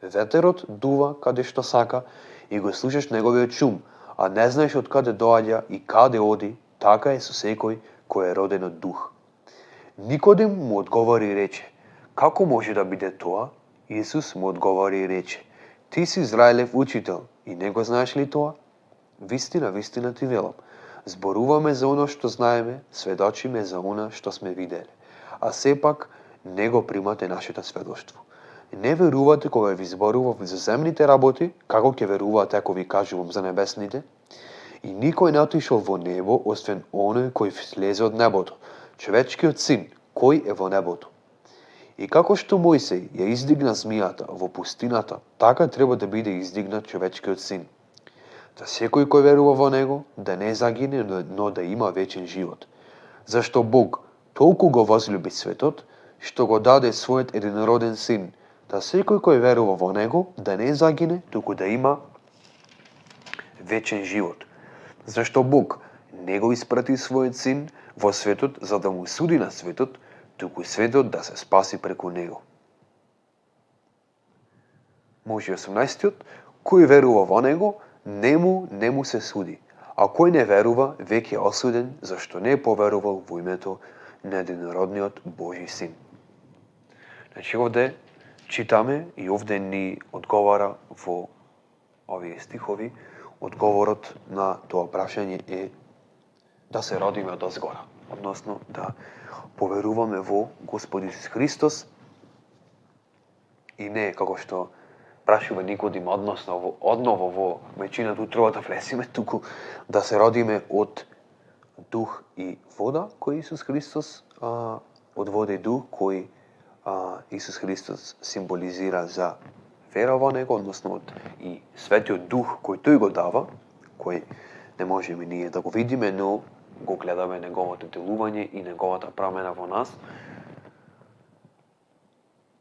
Speaker 3: Ветерот дува каде што сака и го слушаш неговиот шум, а не знаеш од каде доаѓа и каде оди, така е со секој кој е роден од дух. Никодим му одговори и рече: Како може да биде тоа? Исус му одговори и рече: Ти си Израилев учител и не го знаеш ли тоа? Вистина, вистина ти велам, зборуваме за оно што знаеме, сведочиме за оно што сме виделе, а сепак не го примате нашето сведоштво. Не верувате кога ви зборував за земните работи, како ќе верувате ако ви кажувам за небесните? И никој не отишол во небо, освен оној кој слезе од небото, човечкиот син, кој е во небото. И како што Мојсей ја издигна змијата во пустината, така треба да биде издигнат човечкиот син. За секој кој верува во него, да не загине, но да има вечен живот. Зашто Бог толку го возлюби светот, што го даде својот единороден син, да секој кој верува во него, да не загине, туку да има вечен живот. Зашто Бог не го испрати својот син во светот за да му суди на светот, туку светот да се спаси преку него. може 18-тиот, кој верува во него, не му се суди. А кој не верува, веќе е осуден, зашто не е поверувал во името на единородниот Божи син. Значи овде читаме и овде ни одговара во овие стихови, одговорот на тоа прашање е да се родиме од озгора, односно да поверуваме во Господ Исус Христос и не како што прашува Никодим одново во вечината утрова да влеземе, туку да се родиме од дух и вода, кој Исус Христос, од вода и дух, кој Исус Христос символизира за вера во него, односно од и светиот дух кој тој го дава, кој не можеме ние да го видиме, но го гледаме неговото делување и неговата промена во нас.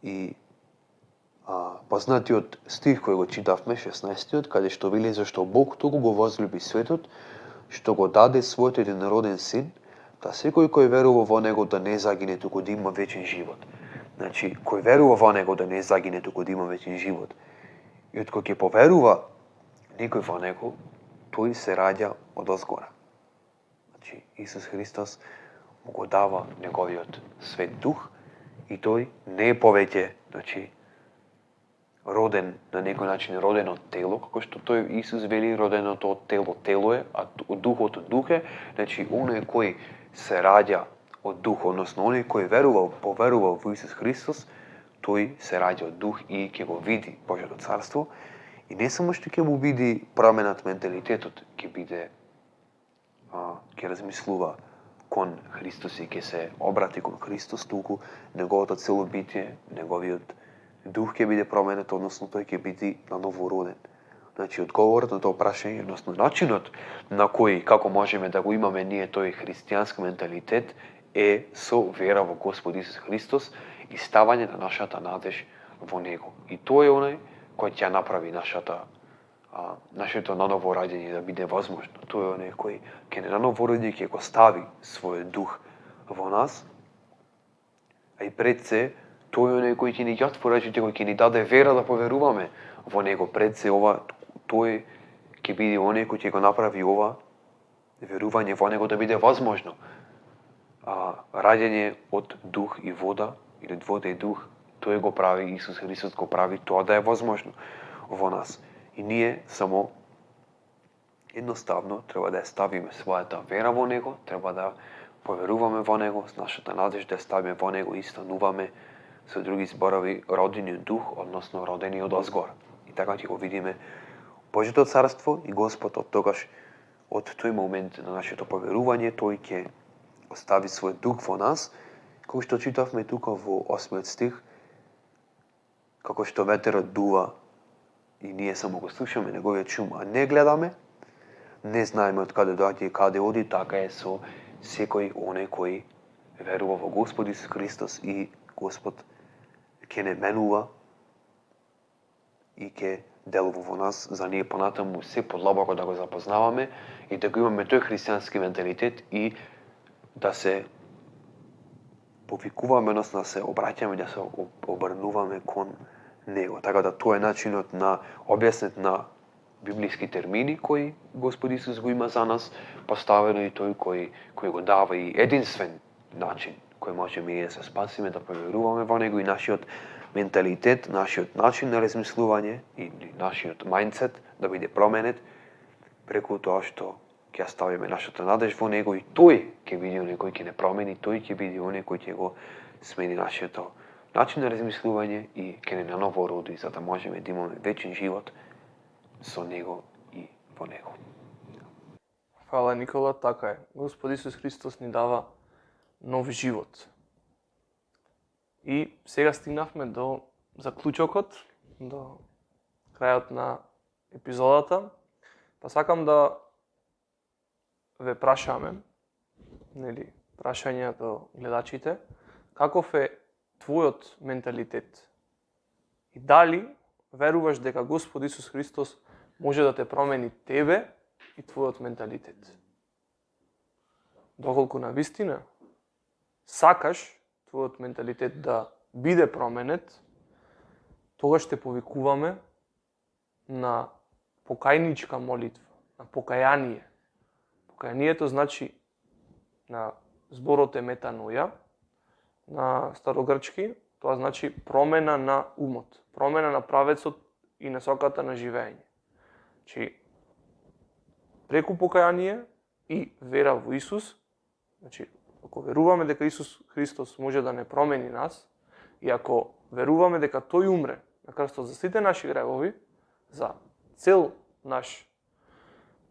Speaker 3: И познатиот стих кој го читавме, 16-тиот, каде што вели зашто Бог толку го возлюби светот, што го даде својот единороден син, да секој кој верува во него да не загине, туку да има вечен живот. Значи, кој верува во него да не загине, туку да има вечен живот. И од кој ќе поверува некој во него, тој се раѓа од озгора. Значи, Исус Христос му го дава неговиот свет дух и тој не е повеќе, значи, роден на некој начин, роден од тело, како што тој Исус вели, роденото од тело е, а од духот од дух е. Значи, оној кој се раѓа од дух, односно оној кој поверува во Исус Христос, тој се раѓа од дух и ќе го види Божјото царство. И не само што ќе му види променат менталитетот, ќе биде, ќе размислува кон Христос и ќе се обрати кон Христос, туку неговото цело битие, неговиот дух ќе биде променет, односно тој ќе биде наново роден. Значи, одговорот на тоа прашање, односно начинот на кој, како можеме да го имаме ние тој христијански менталитет, е со вера во Господ Исус Христос и ставање на нашата надеж во Него. И тој е оној кој ќе направи нашето наново раѓање да биде возможно. Тој е оној кој ќе не наново роди, ќе го стави својот дух во нас, а и пред се, тој е оној кој ќе ни ги отвори очите, кој ќе ни даде вера да поверуваме во него. Пред се ова, тој ќе биде оној кој ќе го направи ова верување во него да биде возможно. Раѓање од дух и вода, или од вода и дух, тој го прави, Исус Христос го прави тоа да е возможно во нас. И ние само едноставно треба да ја ставиме својата вера во него, треба да поверуваме во него, с нашата надеж да ја ставиме во него и стануваме, со други зборови, родени од дух, односно родени од озгор. И така ќе го видиме Божјото царство и Господ од тогаш, од тој момент на нашето поверување, тој ќе остави својот дух во нас, како што читавме тука во 8 стих, како што ветерот дува и ние само го слушаме неговиот шум, а не гледаме, не знаеме од каде доаѓа и каде оди, така е со секој оној кој верува во Господ Исус Христос и Господ ќе не менува и ќе делува во нас за ние понатаму се подлабоко да го запознаваме и да го имаме тој христијански менталитет и да се повикуваме, односно да се обраќаме, да се обрнуваме кон него. Така да тоа е начинот на објаснет на библиски термини кои Господ Исус го има за нас, поставено и тој кој го дава и единствен начин кој можеме и да се спасиме, да поверуваме во него и нашиот менталитет, нашиот начин на размислување и нашиот мајндсет да биде променет преку тоа што ќе ставиме нашата надеж во него и тој ќе биде оној кој ќе не промени, тој ќе биде оној кој ќе го смени нашето начин на размислување и ќе не наново роди, за да можеме да имаме вечен живот со него и во него.
Speaker 2: Фала, Никола, така е. Господ Исус Христос ни дава нов живот. И сега стигнавме до заклучокот, до крајот на епизодата. Па сакам да ве прашаме, нели, прашања до гледачите, каков е твојот менталитет? И дали веруваш дека Господ Исус Христос може да те промени тебе и твојот менталитет? Доколку на вистина сакаш твојот менталитет да биде променет, тогаш те повикуваме на покајничка молитва, на покаяние. Покаянието значи на зборот е метаноја, на старогрчки, тоа значи промена на умот, промена на правецот и насоката на живење. Значи, преку покаяние и вера во Исус, значи, ако веруваме дека Исус Христос може да не промени нас, и ако веруваме дека Тој умре на крстот за сите наши гревови, за цел наш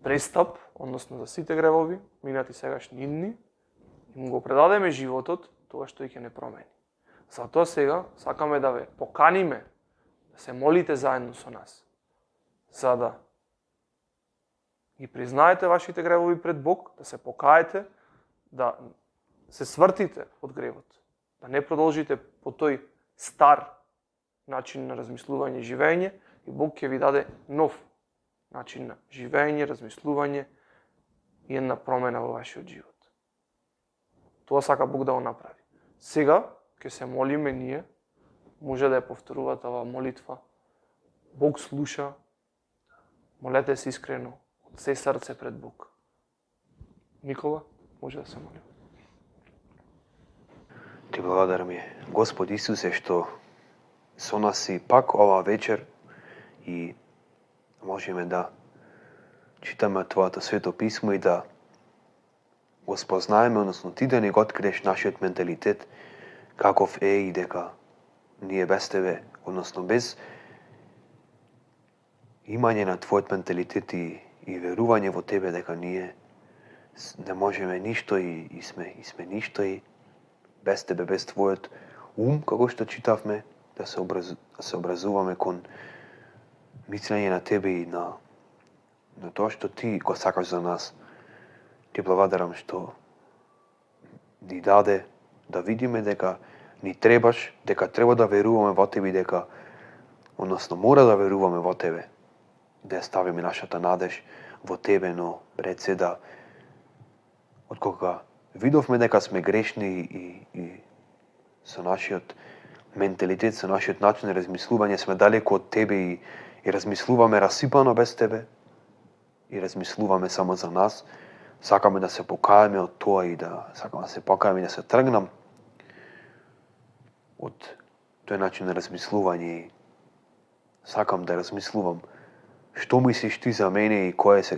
Speaker 2: престап, односно за сите гревови, минати, сегашни и идни, и му го предадеме животот, тогаш тој ќе не промени. Затоа сега сакаме да ве поканиме да се молите заедно со нас, за да ги признаете вашите гревови пред Бог, да се покаете, да се свртите од гревот, да не продолжите по тој стар начин на размислување и живење, и Бог ќе ви даде нов начин на живење, размислување и една промена во вашиот живот. Тоа сака Бог да го направи. Сега ќе се молиме ние, може да ја повторувате оваа молитва. Бог слуша, молете се искрено, од се срце пред Бог. Никола, може да се молим.
Speaker 3: Ти благодарам, Господ Исусе, што со нас си пак оваа вечер и можеме да читаме Твоето свето писмо и да го спознаеме, односно Ти да ни го откриеш нашиот менталитет, каков е и дека ние без Тебе, односно без имање на Твојот менталитет и верување во Тебе, дека ние не можеме ништо и сме ништо и без Тебе, без Твојот ум, како што читавме, да се образуваме кон мислење на Тебе и на тоа што Ти го сакаш за нас. Ти благодарам што ни даде да видиме дека ни требаш, дека треба да веруваме во Тебе и дека, односно мора да веруваме во Тебе, да ставиме нашата надеж во Тебе, но пред се да откога видовме дека сме грешни и со нашиот менталитет, со нашиот начин на размислување сме далеко од Тебе и размислуваме расипано без Тебе и размислуваме само за нас, сакаме да се покаеме од тоа и сакаме да се покаеме и да се тргнам од тој начин на размислување и сакам да размислувам што мислиш Ти за мене и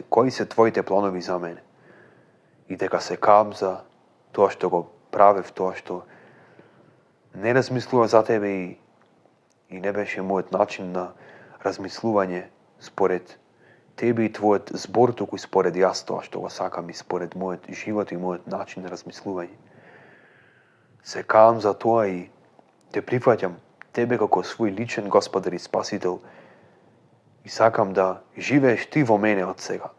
Speaker 3: кои се Твоите планови за мене. И дека се каам за тоа што го правев, тоа што не размислував за Тебе и не беше мојот начин на размислување според Тебе и Твојот збор, туку и според јас тоа што го сакам и според мојот живот и мојот начин на размислување. Се каам за тоа и Те прифаќам Тебе како свој личен Господар и Спасител и сакам да живееш Ти во мене од сега,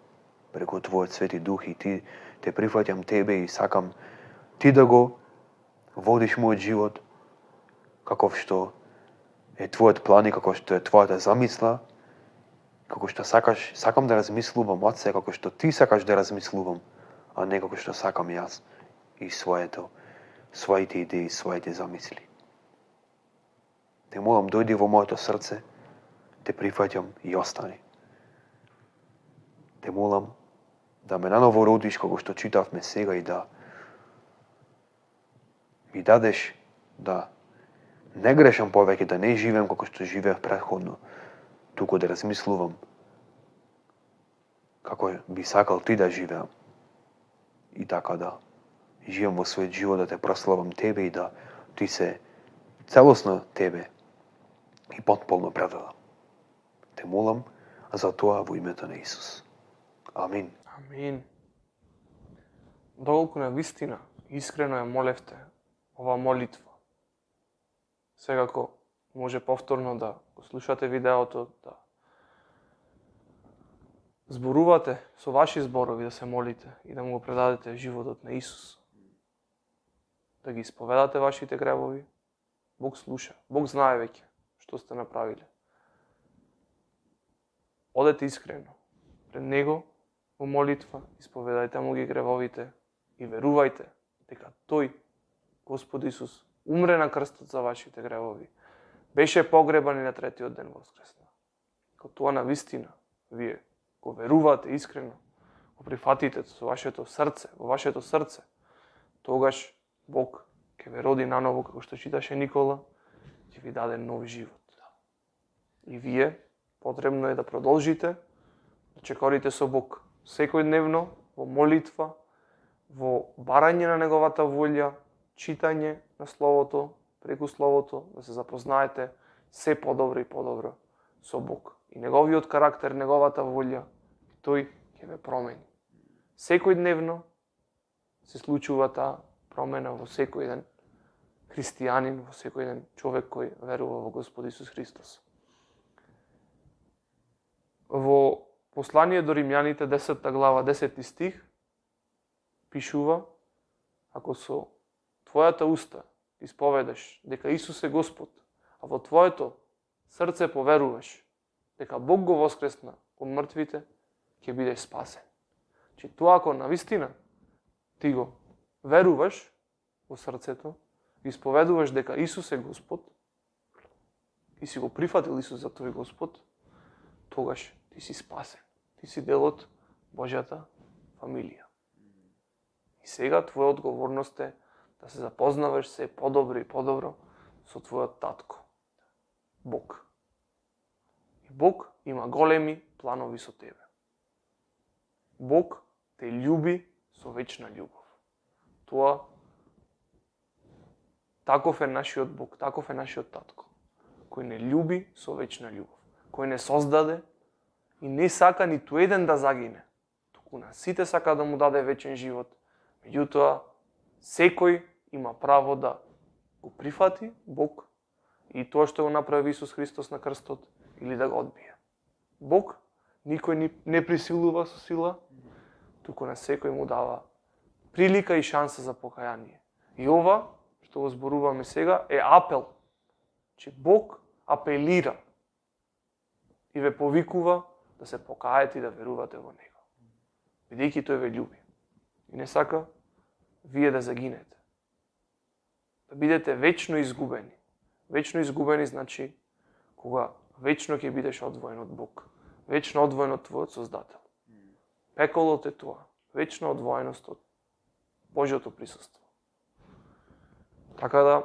Speaker 3: преку Твојот Свети Дух и Те прифаќам Тебе и сакам Ти да го водиш мојот живот, каков што е Твојот план и како што е Твојата замисла, како што сакам да размислувам од се, како што Ти сакаш да размислувам, а не како што сакам јас и своите идеи, своите замисли. Те молам, дојди во моето срце, Те прифаќам и остани. Те молам да ме наново родиш, како што читавме сега и да ми дадеш да не грешам повеќе, да не живеам како што живеев претходно, туку да размислувам како би сакал Ти да живеам и така да живеам во својот живот, да Те прославам Тебе и да Ти се целосно Тебе и потполно предадам. Те молам за тоа во името на Исус. Амин.
Speaker 2: Амин. Доколку на вистина искрено ја молевте оваа молитва, секако може повторно да го слушате видеото, да зборувате со ваши зборови, да се молите и да му го предадете животот на Исус. Да ги исповедате вашите гревови. Бог слуша. Бог знае веќе што сте направиле. Одете искрено пред Него во молитва, исповедајте му ги гревовите и верувајте дека Тој, Господ Исус, умре на крстот за вашите гревови, беше погребан и на третиот ден воскресна. кога тоа на вистина вие го верувате искрено, го прифатите со вашето срце, во вашето срце, тогаш Бог ќе ве роди наново, како што читаше Никола, ќе ви даде нов живот. И вие потребно е да продолжите да чекорите со Бог секојдневно во молитва, во барање на неговата волја, читање на Словото, преку Словото, да се запознаете се подобро и подобро со Бог. И неговиот карактер, неговата волја, тој ќе ве промени. Секојдневно се случува таа промена во секој ден христијанин, во секој ден човек кој верува во Господ Исус Христос. Во послание до Римјаните 10 глава 10 стих пишува: ако со твојата уста исповедаш дека Исус е Господ, а во твоето срце поверуваш дека Бог го воскресна од мртвите, ќе бидеш спасен. Че тоа ако навистина ти го веруваш во срцето, исповедуваш дека Исус е Господ и си го прифатил Исус за твој Господ, тогаш ти си спасен. Ти си дел од Божјата фамилија. И сега твоја одговорност е да се запознаваш се подобро и подобро со твојот татко, Бог. И Бог има големи планови со тебе. Бог те љуби со вечна љубов. Тоа таков е нашиот Бог, таков е нашиот татко, кој не љуби со вечна љубов, кој не создаде и не сака ниту еден да загине, туку на сите сака да му даде вечен живот. Меѓутоа, секој има право да го прифати Бог и тоа што го направи Исус Христос на крстот, или да го одбие. Бог никој не присилува со сила, туку на секој му дава прилика и шанса за покаяние. И ова што го зборуваме сега е апел, че Бог апелира и ве повикува да се покаете и да верувате во Него, бидејќи тој ве љуби и не сака вие да загинете, да бидете вечно изгубени. Вечно изгубени значи кога вечно ќе бидеш одвоен од Бог, вечно одвоен од твојот Создател. Пеколот е тоа, вечна одвоеност од Божјото присуство. Така да,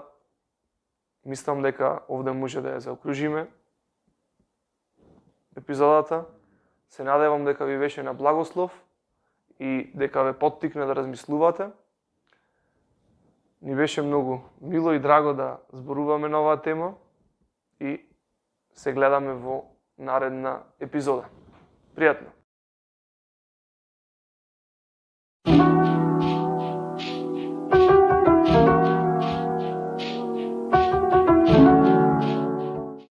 Speaker 2: мислам дека овде може да ја заокружиме епизодата. Се надевам дека ви беше на благослов и дека ве поттикне да размислувате. Ни беше многу мило и драго да зборуваме на оваа тема и се гледаме во наредна епизода. Пријатно!